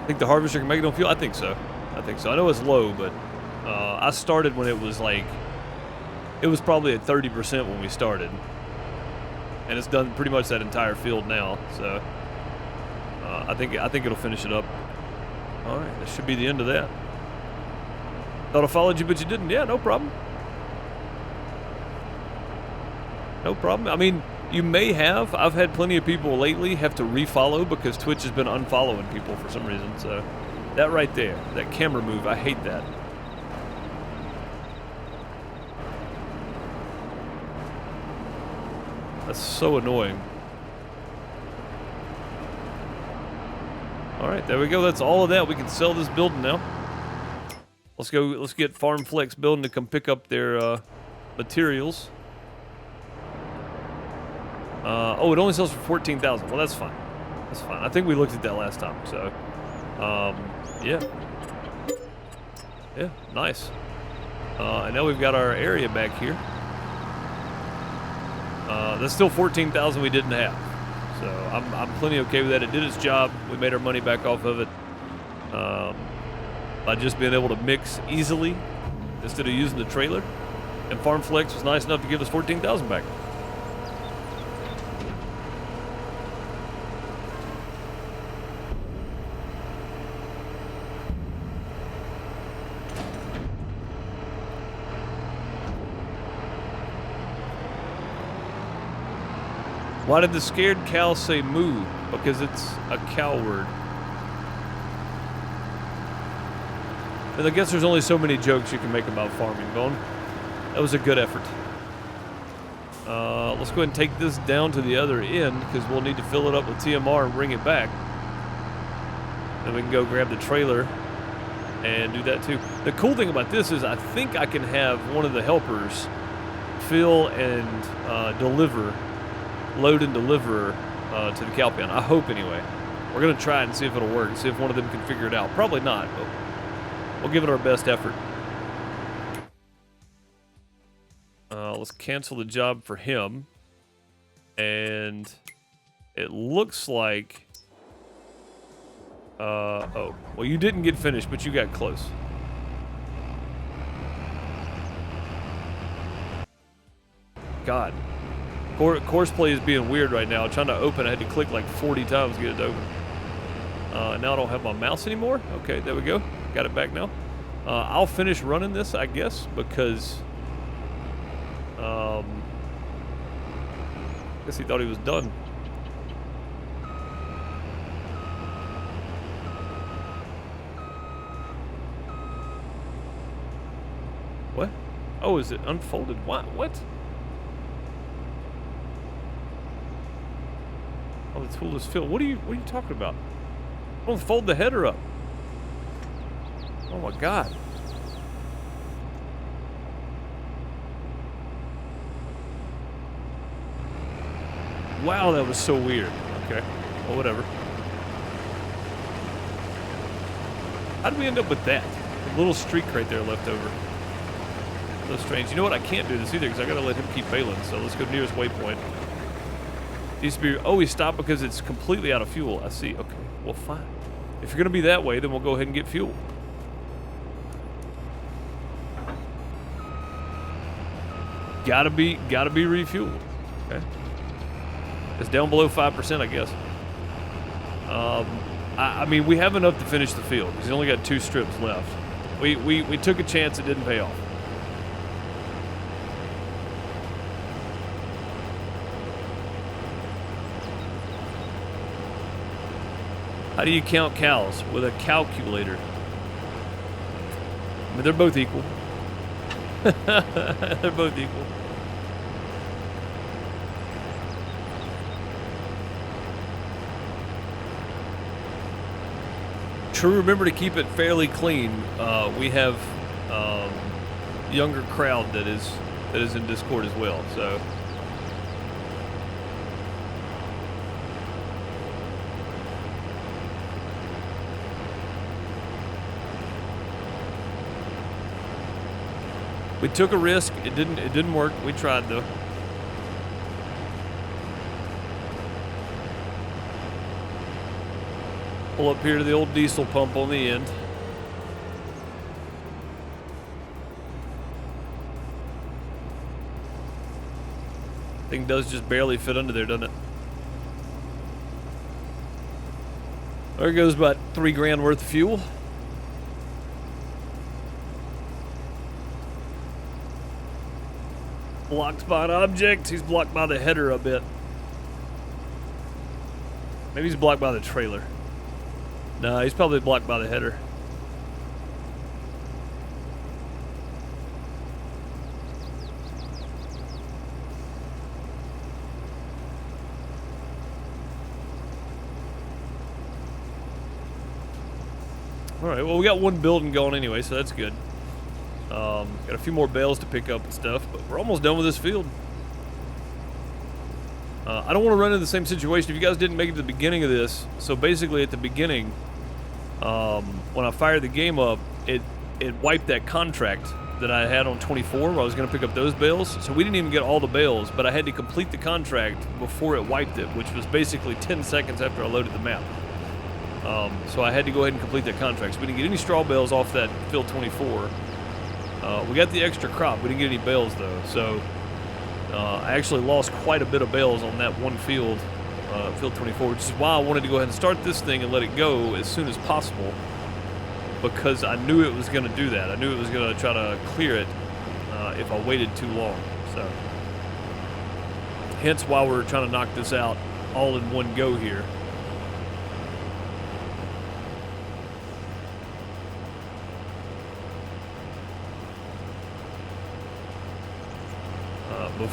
I think the harvester can make it on fuel? I think so. I think so. I know it's low, but I started when it was like, it was probably at 30% when we started. And it's done pretty much that entire field now, so I think it'll finish it up. All right, that should be the end of that. Thought I followed you, but you didn't. Yeah, no problem. No problem. I mean, you may have. I've had plenty of people lately have to refollow because Twitch has been unfollowing people for some reason. So that right there, that camera move, I hate that. That's so annoying. All right, there we go. That's all of that. We can sell this building now. Let's go. Let's get Farm Flex Building to come pick up their materials. Oh, it only sells for 14,000. Well, that's fine. That's fine. I think we looked at that last time. So, yeah, yeah, nice. And now we've got our area back here. That's still 14,000 we didn't have. So I'm plenty okay with that. It did its job. We made our money back off of it. By just being able to mix easily instead of using the trailer. And Farm Flex was nice enough to give us 14,000 back. Why did the scared cow say moo? Because it's a cow word. And I guess there's only so many jokes you can make about farming, Bone. That was a good effort. Let's go ahead and take this down to the other end because we'll need to fill it up with TMR and bring it back. Then we can go grab the trailer and do that too. The cool thing about this is I think I can have one of the helpers fill and load and deliver to the cow pen. I hope anyway. We're going to try it and see if it'll work and see if one of them can figure it out. Probably not, but we'll give it our best effort. Let's cancel the job for him. And it looks like Oh. Well, you didn't get finished, but you got close. God. Course play is being weird right now. Trying to open, I had to click like 40 times to get it to open. Now I don't have my mouse anymore. Okay, there we go. Got it back now. I'll finish running this, I guess, because... I guess he thought he was done. What? Oh, is it unfolded? What? Oh, the tool is filled. What are you talking about? Oh, fold the header up. Oh my God. Wow, that was so weird. Okay. Well, whatever. How did we end up with that? A little streak right there left over. So strange. You know what? I can't do this either because I gotta let him keep bailing. So let's go nearest waypoint. Needs to be. Oh, he stopped because it's completely out of fuel. I see. Okay. Well, fine. If you're gonna be that way, then we'll go ahead and get fuel. Gotta be refueled. Okay. It's down below 5%, I guess. I mean, we have enough to finish the field. He's only got 2 strips left. We took a chance. It didn't pay off. How do you count cows? With a calculator. I mean, they're both equal. They're both equal. True, remember to keep it fairly clean. We have younger crowd that is in Discord as well, so. We took a risk. It didn't work. We tried though. Pull up here to the old diesel pump on the end. Thing does just barely fit under there, doesn't it? There goes about $3 grand worth of fuel. Blocked by an object. He's blocked by the header a bit. Maybe he's blocked by the trailer. No, he's probably blocked by the header. Alright, well, we got one building going anyway, so that's good. Got a few more bales to pick up and stuff, but we're almost done with this field. I don't want to run into the same situation. If you guys didn't make it to the beginning of this, so basically at the beginning, when I fired the game up, it wiped that contract that I had on 24 where I was going to pick up those bales. So we didn't even get all the bales, but I had to complete the contract before it wiped it, which was basically 10 seconds after I loaded the map. So I had to go ahead and complete that contract. So we didn't get any straw bales off that field 24. We got the extra crop. We didn't get any bales though. So I actually lost quite a bit of bales on that one field, field 24, which is why I wanted to go ahead and start this thing and let it go as soon as possible, because I knew it was going to do that. I knew it was going to try to clear it if I waited too long. So hence why we're trying to knock this out all in one go here.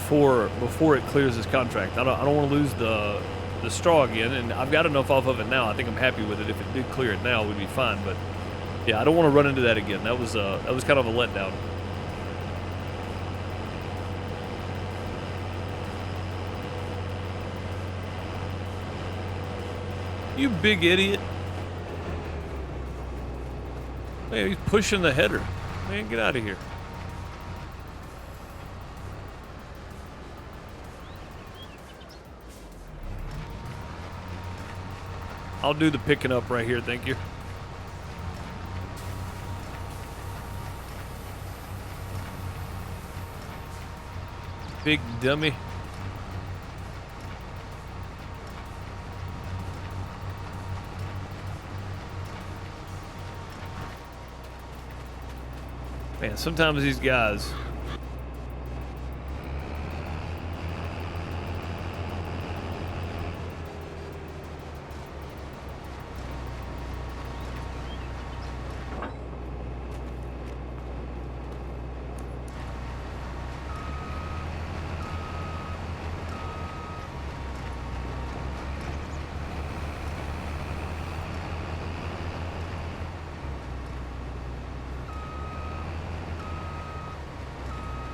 Before it clears this contract. I don't want to lose the straw again, and I've got enough off of it now. I think I'm happy with it. If it did clear it now, we'd be fine. But yeah, I don't want to run into that again. That was kind of a letdown. You big idiot. Man, he's pushing the header. Man, get out of here. I'll do the picking up right here, thank you. Big dummy. Man, sometimes these guys.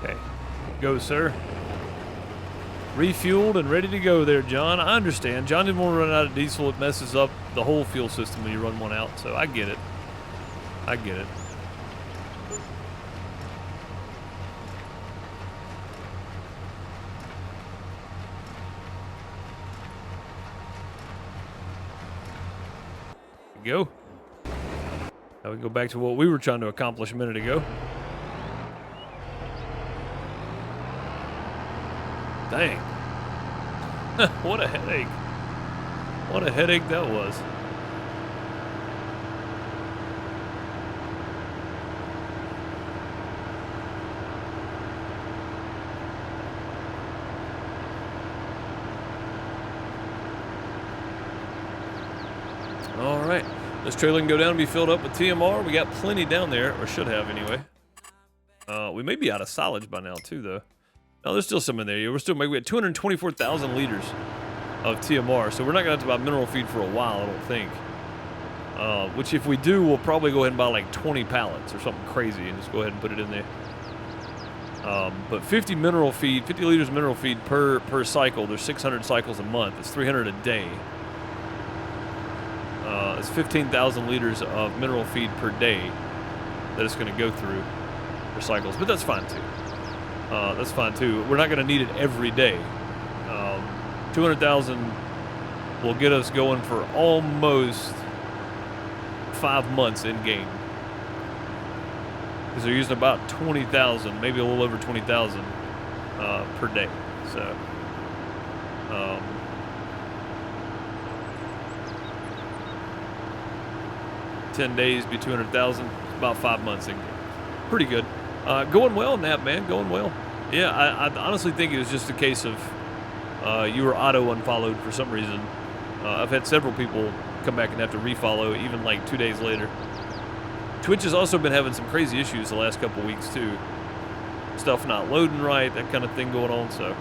Okay, go, sir. Refueled and ready to go there, John. I understand. John didn't want to run out of diesel. It messes up the whole fuel system when you run one out, so I get it. I get it. Go. Now we go back to what we were trying to accomplish a minute ago. Dang. What a headache. What a headache that was. All right. This trailer can go down and be filled up with TMR. We got plenty down there, or should have anyway. We may be out of silage by now too, though. No, there's still some in there. We're still maybe we had 224,000 liters of TMR, so we're not gonna have to buy mineral feed for a while, I don't think. Which if we do, we'll probably go ahead and buy like 20 pallets or something crazy and just go ahead and put it in there. But 50 mineral feed, 50 liters of mineral feed per cycle. There's 600 cycles a month. It's 300 a day. It's 15,000 liters of mineral feed per day that it's going to go through for cycles, but that's fine too. That's fine too. We're not going to need it every day. 200,000 will get us going for almost 5 months in game. Because they're using about 20,000, maybe a little over 20,000 per day. So, 10 days be 200,000, about 5 months in game. Pretty good. Going well, Nap, man, going well. Yeah, I honestly think it was just a case of you were auto unfollowed for some reason. I've had several people come back and have to refollow even like 2 days later. Twitch has also been having some crazy issues the last couple weeks too. Stuff not loading right, that kind of thing going on, so.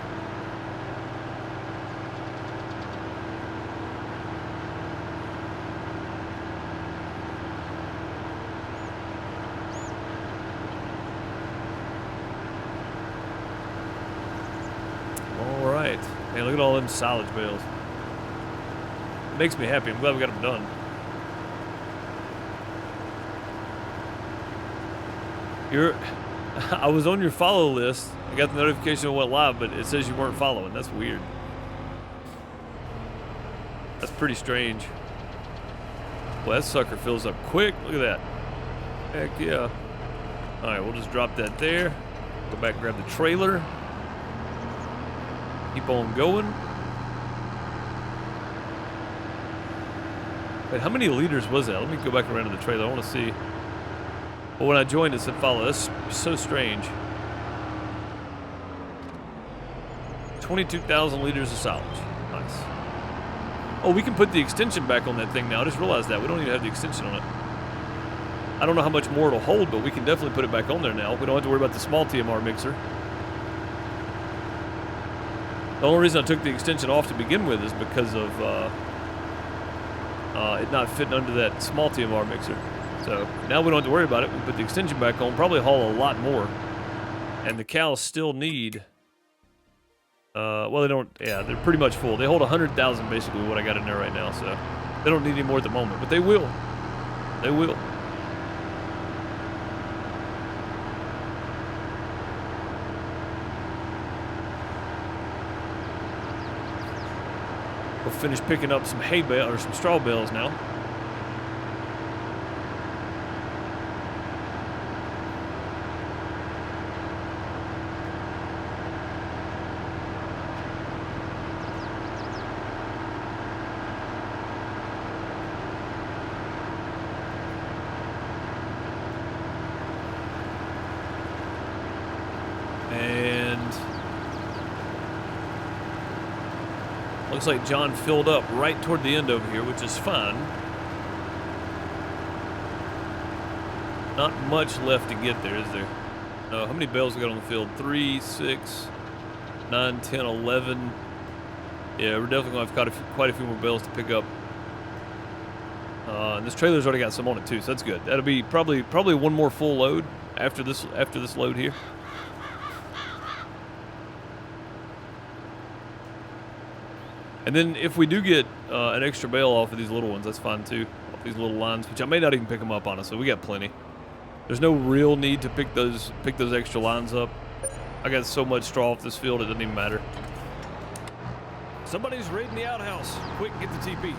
All right. Man, look at all them silage bales. It makes me happy. I'm glad we got them done. I was on your follow list. I got the notification it went live, but it says you weren't following. That's weird. That's pretty strange. Well, that sucker fills up quick. Look at that. Heck yeah. All right, we'll just drop that there. Go back and grab the trailer. Keep on going. Wait, how many liters was that? Let me go back around to the trailer. I want to see. But when I joined, it said follow. That's so strange. 22,000 liters of silage. Nice. Oh, we can put the extension back on that thing now. I just realized that. We don't even have the extension on it. I don't know how much more it'll hold, but we can definitely put it back on there now. We don't have to worry about the small TMR mixer. The only reason I took the extension off to begin with is because of it not fitting under that small TMR mixer. So now we don't have to worry about it. We put the extension back on, probably haul a lot more. And the cows still need, well, they don't, yeah, they're pretty much full. They hold 100,000 basically what I got in there right now. So they don't need any more at the moment, but they will. They will. finish picking up some hay bale or some straw bales now. Looks like John filled up right toward the end over here, which is fine. Not much left to get there, is there? How many bales we got on the field? 3, 6, 9, 10, 11. Yeah, we're definitely going to have quite a few more bales to pick up. And this trailer's already got some on it too, so that's good. That'll be probably one more full load after this load here. And then if we do get an extra bale off of these little ones, that's fine too. Off these little lines, which I may not even pick them up, honestly. We got plenty. There's no real need to pick those extra lines up. I got so much straw off this field, it doesn't even matter. Somebody's raiding the outhouse. Quick, get the TP.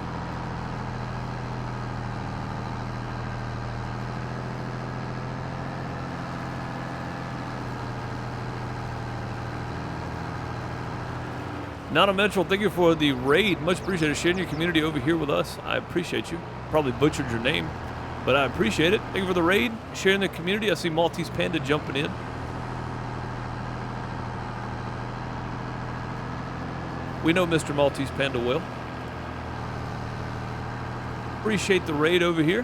Not a Metro, thank you for the raid. Much appreciated. Sharing your community over here with us. I appreciate you. Probably butchered your name, but I appreciate it. Thank you for the raid. Sharing the community. I see Maltese Panda jumping in. We know Mr. Maltese Panda well. Appreciate the raid over here.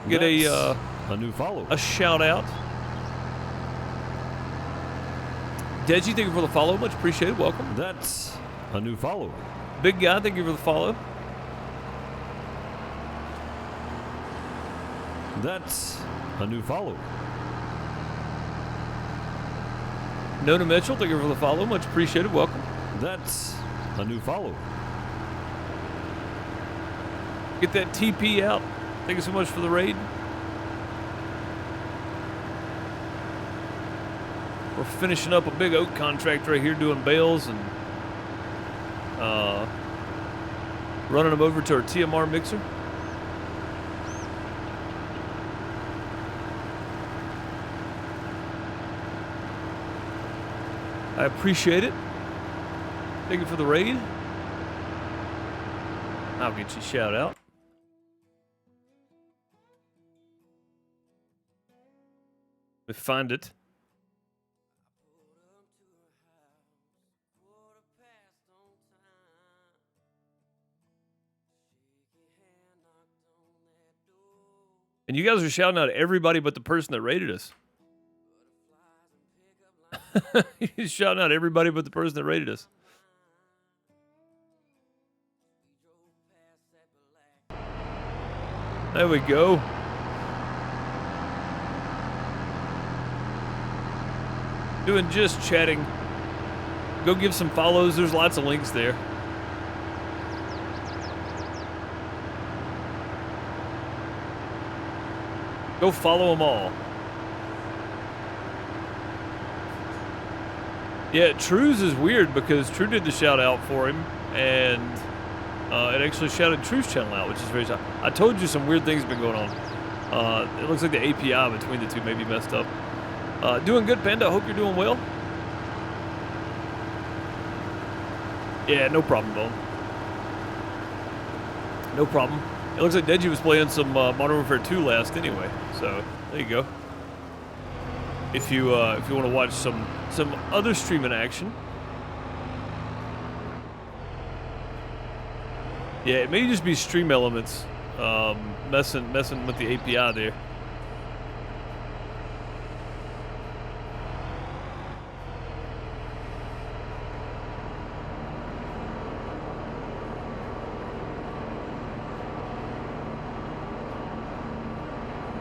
Get a new follower. A shout out. Deji, thank you for the follow. Much appreciated. Welcome. That's a new follower. Big guy, thank you for the follow. That's a new follower. Nona Mitchell, thank you for the follow. Much appreciated. Welcome. That's a new follower. Get that TP out. Thank you so much for the raid. We're finishing up a big oat contract right here doing bales and running them over to our TMR mixer. I appreciate it. Thank you for the raid. I'll get you a shout out. Let me find it. And you guys are shouting out everybody but the person that rated us. You're shouting out everybody but the person that rated us. There we go. Doing just chatting. Go give some follows. There's lots of links there. Go follow them all. Yeah, True's is weird because True did the shout out for him, and it actually shouted True's channel out, which is very sad. I told you some weird things have been going on. It looks like the API between the two may be messed up. Doing good, Panda. I hope you're doing well. Yeah, no problem, Bone. No problem. It looks like Deji was playing some Modern Warfare 2 last anyway, so there you go. If you want to watch some other streaming action. Yeah, it may just be Stream Elements messing with the API there.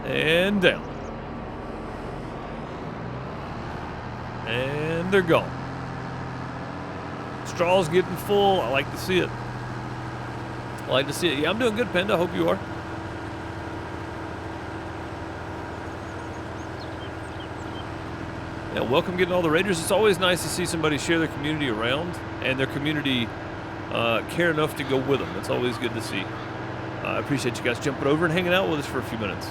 And down. And they're gone. Straw's getting full. I like to see it. I like to see it. Yeah, I'm doing good, Panda. I hope you are. Yeah, welcome getting all the raiders. It's always nice to see somebody share their community around and their community care enough to go with them. That's always good to see. I appreciate you guys jumping over and hanging out with us for a few minutes.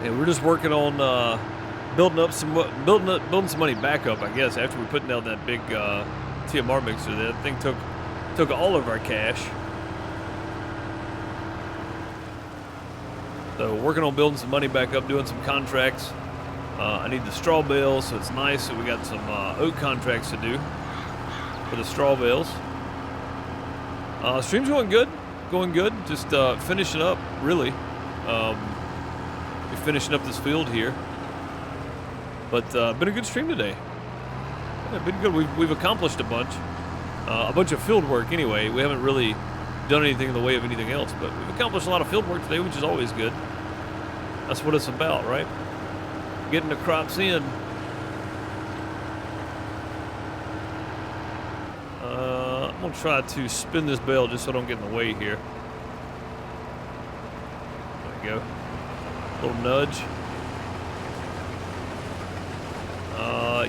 Yeah, we're just working on building some money back up, I guess. After we put down that big TMR mixer, that thing took all of our cash. So working on building some money back up, doing some contracts. I need the straw bales, so it's nice. So we got some oat contracts to do for the straw bales. Stream's going good. Just finishing up, really. We're finishing up this field here. But been a good stream today. Yeah, been good. We've accomplished a bunch of field work anyway. We haven't really done anything in the way of anything else, but we've accomplished a lot of field work today, which is always good. That's what it's about, right? Getting the crops in. I'm gonna try to spin this bale just so I don't get in the way here. There we go. Little nudge.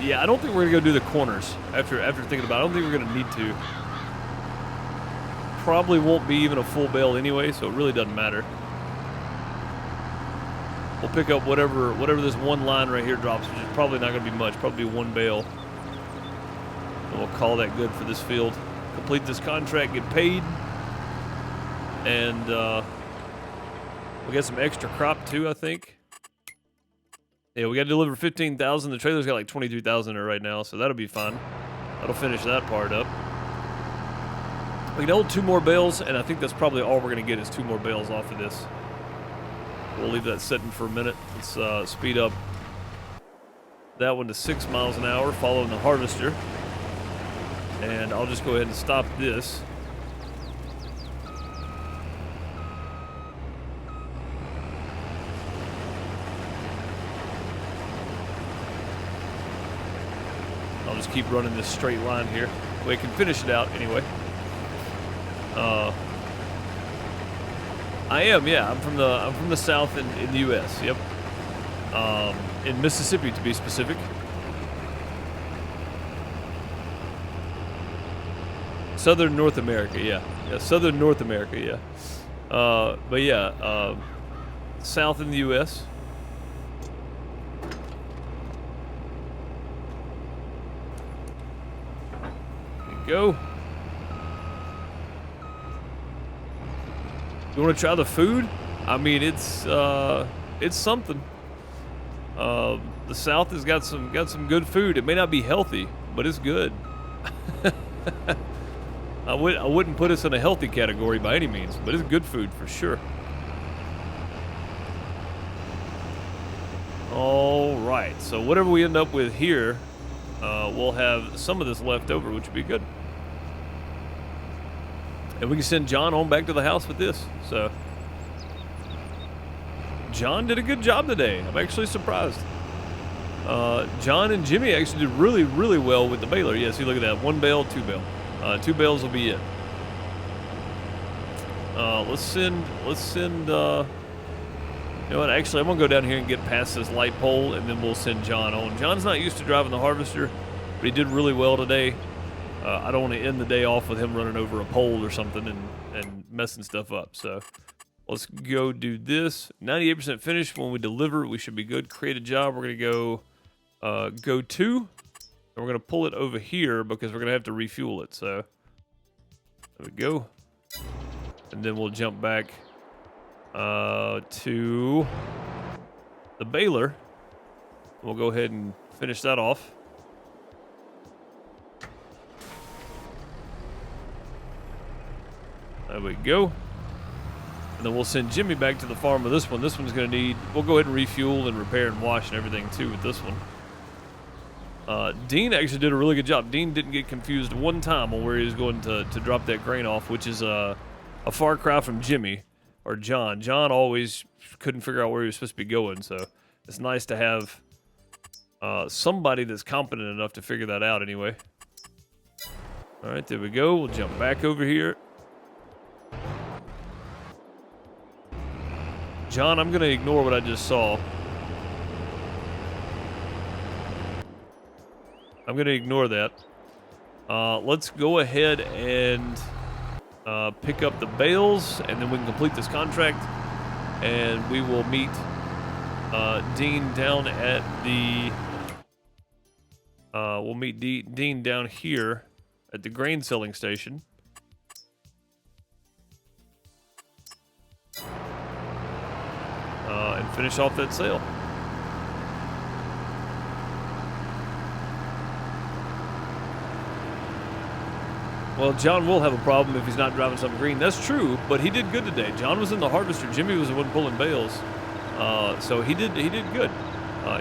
Yeah, I don't think we're gonna go do the corners after thinking about it. I don't think we're gonna need to. Probably won't be even a full bale anyway, so it really doesn't matter. We'll pick up whatever this one line right here drops, which is probably not gonna be much. Probably one bale. And we'll call that good for this field. Complete this contract, get paid, and we got some extra crop too, I think. Yeah, we got to deliver 15,000. The trailer's got like 22,000 in it right now, so that'll be fun. That'll finish that part up. We can hold 2 more bales, and I think that's probably all we're going to get is 2 more bales off of this. We'll leave that sitting for a minute. Let's speed up that one to 6 miles an hour following the harvester. And I'll just go ahead and stop this. I'll just keep running this straight line here. We can finish it out anyway. I am, yeah. I'm from the south in the U.S. Yep. In Mississippi, to be specific. Southern North America, yeah. Yeah, Southern North America, yeah. But yeah, south in the U.S. Go. You want to try the food? I mean, it's something. The South has got some good food. It may not be healthy, but it's good. I wouldn't put us in a healthy category by any means, but it's good food for sure. All right, so whatever we end up with here, we'll have some of this left over, which would be good. And we can send John home back to the house with this. So John did a good job today. I'm actually surprised. John and Jimmy actually did really, really well with the baler. Yeah, see, look at that. 1 bale, 2 bale. 2 bales will be it. Let's send, you know what, actually, I'm gonna go down here and get past this light pole, and then we'll send John on. John's not used to driving the harvester, but he did really well today. I don't want to end the day off with him running over a pole or something and messing stuff up. So let's go do this. 98% finished. When we deliver, we should be good. Create a job. We're going to go to, and we're going to pull it over here because we're going to have to refuel it. So there we go. And then we'll jump back to the baler. We'll go ahead and finish that off. There we go. And then we'll send Jimmy back to the farm with this one. This one's going to need, we'll go ahead and refuel and repair and wash and everything too with this one. Dean actually did a really good job. Dean didn't get confused one time on where he was going to drop that grain off, which is a far cry from Jimmy or John. John always couldn't figure out where he was supposed to be going, so it's nice to have somebody that's competent enough to figure that out anyway. All right, there we go. We'll jump back over here. John, I'm going to ignore what I just saw. I'm going to ignore that. Let's go ahead and pick up the bales, and then we can complete this contract, and we will meet Dean down at the... we'll meet Dean down here at the grain selling station. And finish off that sale. Well, John will have a problem if he's not driving something green. That's true, but he did good today. John was in the harvester. Jimmy was the one pulling bales. So he did good.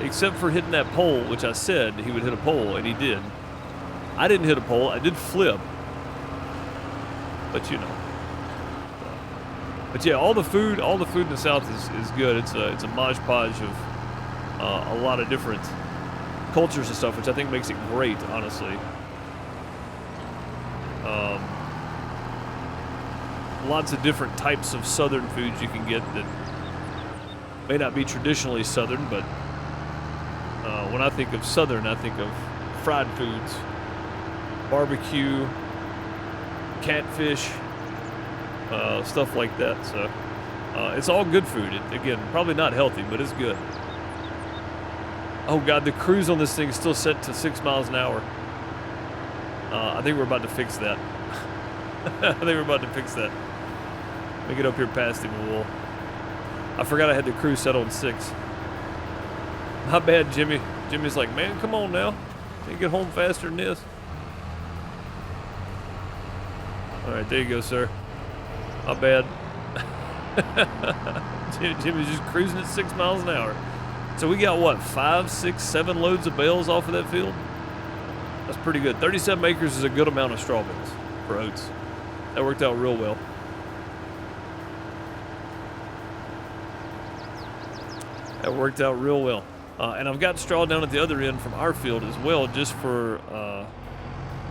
Except for hitting that pole, which I said he would hit a pole, and he did. I didn't hit a pole. I did flip. But you know. But yeah, all the food in the South is good. It's a modge podge of a lot of different cultures and stuff, which I think makes it great, honestly. Lots of different types of Southern foods you can get that may not be traditionally Southern, but when I think of Southern, I think of fried foods, barbecue, catfish, stuff like that. So it's all good food. Again, probably not healthy, but it's good. Oh God, the cruise on this thing is still set to 6 miles an hour. I think we're about to fix that. I think we're about to fix that. Let me get up here past him and I forgot I had the cruise set on 6. My bad, Jimmy. Jimmy's like, man, come on now. Can't get home faster than this. All right, there you go, sir. My bad. Jimmy's just cruising at 6 miles an hour. So we got, what, 5, 6, 7 loads of bales off of that field? That's pretty good. 37 acres is a good amount of straw bales for oats. That worked out real well. That worked out real well. And I've got straw down at the other end from our field as well, just for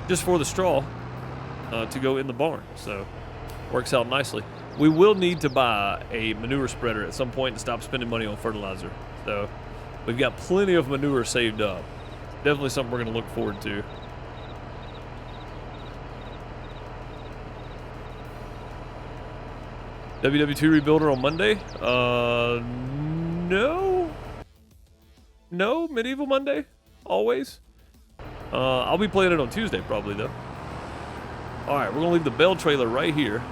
the straw to go in the barn. So works out nicely. We will need to buy a manure spreader at some point to stop spending money on fertilizer. So we've got plenty of manure saved up. Definitely something we're going to look forward to. WW2 Rebuilder on Monday? No. No, Medieval Monday? Always? I'll be playing it on Tuesday probably, though. Alright, we're going to leave the bale trailer right here.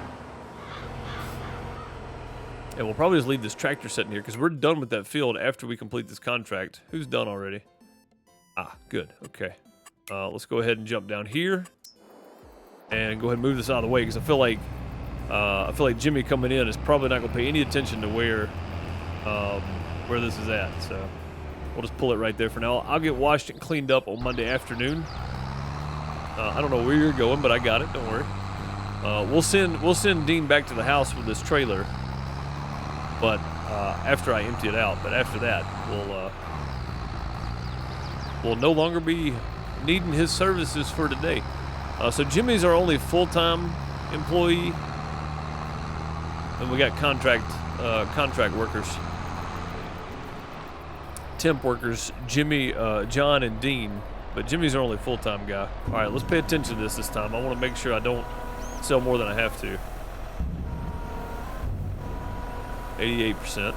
And we'll probably just leave this tractor sitting here because we're done with that field after we complete this contract. Who's done already? Ah, good. Okay. Let's go ahead and jump down here and go ahead and move this out of the way because I feel like Jimmy coming in is probably not going to pay any attention to where this is at. So we'll just pull it right there for now. I'll get washed and cleaned up on Monday afternoon. I don't know where you're going, but I got it. Don't worry. We'll send Dean back to the house with this trailer, but after I empty it out. But after that, we'll no longer be needing his services for today. So Jimmy's our only full-time employee, and we got contract workers, temp workers. Jimmy, John, and Dean. But Jimmy's our only full-time guy. All right, let's pay attention to this time. I want to make sure I don't sell more than I have to. 88%.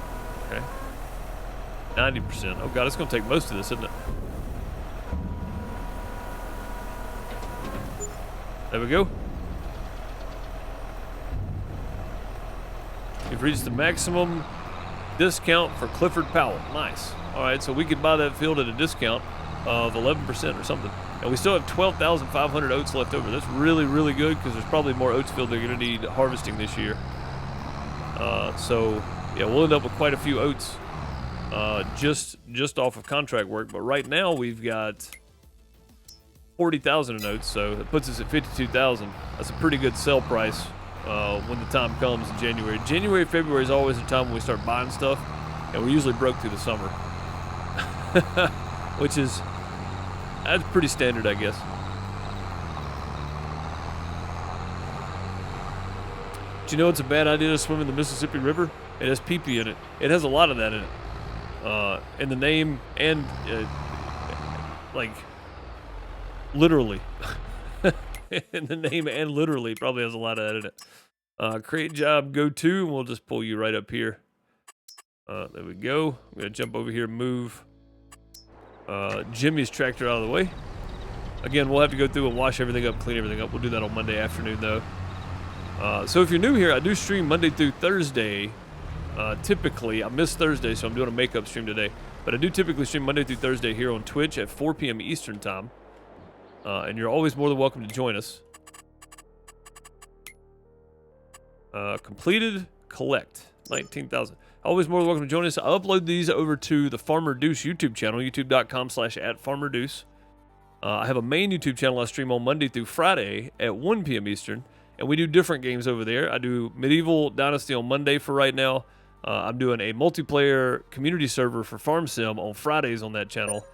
Okay. 90%. Oh God, it's going to take most of this, isn't it? There we go. You've reached the maximum discount for Clifford Powell. Nice. All right, so we could buy that field at a discount of 11% or something. And we still have 12,500 oats left over. That's really, really good because there's probably more oats field they're going to need harvesting this year. So, yeah, we'll end up with quite a few oats just off of contract work. But right now we've got 40,000 in oats, so it puts us at 52,000. That's a pretty good sell price when the time comes in January. January, February is always the time when we start buying stuff, and we're usually broke through the summer. which is that's pretty standard, I guess. Do you know it's a bad idea to swim in the Mississippi River? It has pee-pee in it. It has a lot of that in it. In the name and like literally. In the name and literally probably has a lot of that in it. Create job, go to, and we'll just pull you right up here. There we go. I'm gonna jump over here, move Jimmy's tractor out of the way. Again, we'll have to go through and wash everything up, clean everything up. We'll do that on Monday afternoon though. So if you're new here, I do stream Monday through Thursday. Typically, I missed Thursday, so I'm doing a makeup stream today. But I do typically stream Monday through Thursday here on Twitch at 4 p.m. Eastern time. And you're always more than welcome to join us. Completed, collect, 19,000. Always more than welcome to join us. I upload these over to the Farmer Deuce YouTube channel, youtube.com/@FarmerDeuce. I have a main YouTube channel I stream on Monday through Friday at 1 p.m. Eastern. And we do different games over there. I do Medieval Dynasty on Monday for right now. I'm doing a multiplayer community server for Farm Sim on Fridays on that channel.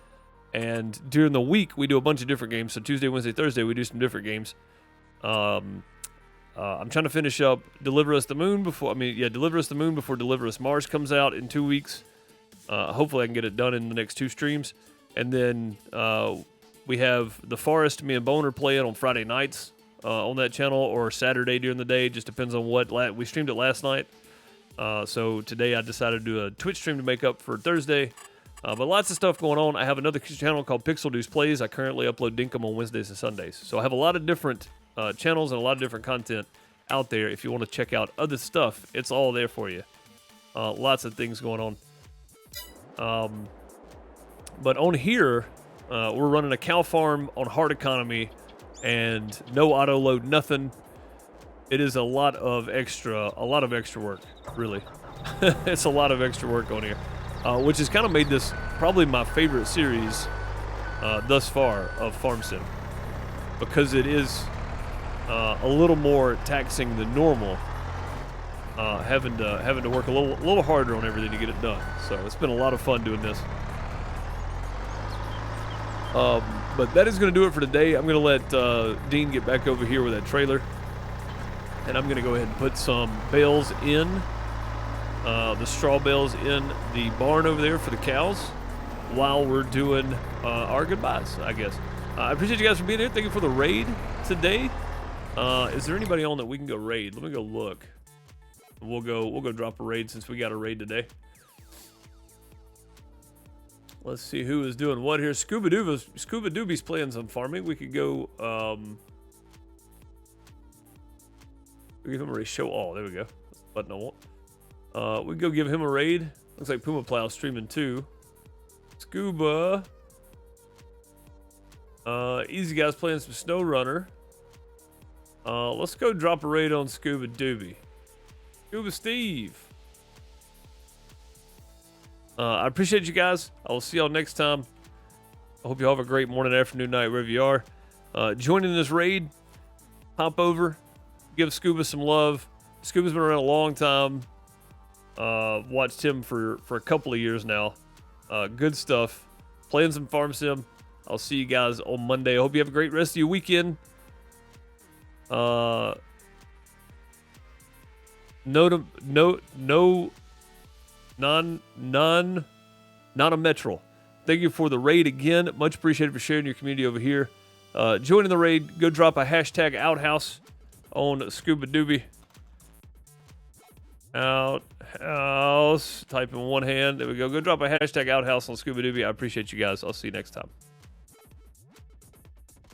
And during the week, we do a bunch of different games. So Tuesday, Wednesday, Thursday, we do some different games. I'm trying to finish up Deliver Us the Moon before, Deliver Us the Moon before Deliver Us Mars comes out in 2 weeks. Hopefully I can get it done in the next 2 streams. And then we have The Forest, me and Boner play it on Friday nights. On that channel, or Saturday during the day, just depends on what we streamed it last night. So today I decided to do a Twitch stream to make up for Thursday. But lots of stuff going on. I have another channel called Pixel Deuce Plays. I currently upload Dinkum on Wednesdays and Sundays. So I have a lot of different channels and a lot of different content out there. If you want to check out other stuff, it's all there for you. Lots of things going on. But on here, we're running a cow farm on hard economy. And no auto load, nothing. It is a lot of extra work, really. It's a lot of extra work on here, which has kind of made this probably my favorite series thus far of Farm Sim, because it is a little more taxing than normal, having to work a little harder on everything to get it done. So it's been a lot of fun doing this. But that is going to do it for today. I'm going to let Dean get back over here with that trailer. And I'm going to go ahead and put some bales in, the straw bales in the barn over there for the cows while we're doing our goodbyes, I guess. I appreciate you guys for being here. Thank you for the raid today. Is there anybody on that we can go raid? Let me go look. We'll go drop a raid since we got a raid today. Let's see who is doing what here. Scuba Doobie's playing some farming. We could go, we give him a raid. Show all. There we go. That's the button I want. We can go give him a raid. Looks like Puma Plow streaming too. Scuba. Easy Guys playing some Snow Runner. Let's go drop a raid on Scuba Doobie. Scuba Steve. I appreciate you guys. I will see y'all next time. I hope you all have a great morning, afternoon, night, wherever you are. Joining this raid, hop over, give Scuba some love. Scuba's been around a long time. Watched him for a couple of years now. Good stuff. Playing some Farm Sim. I'll see you guys on Monday. I hope you have a great rest of your weekend. Not a Metro. Thank you for the raid again. Much appreciated for sharing your community over here. Joining the raid, go drop a hashtag outhouse on Scuba Doobie. Outhouse. Type in one hand. There we go. Go drop a hashtag outhouse on Scuba Doobie. I appreciate you guys. I'll see you next time.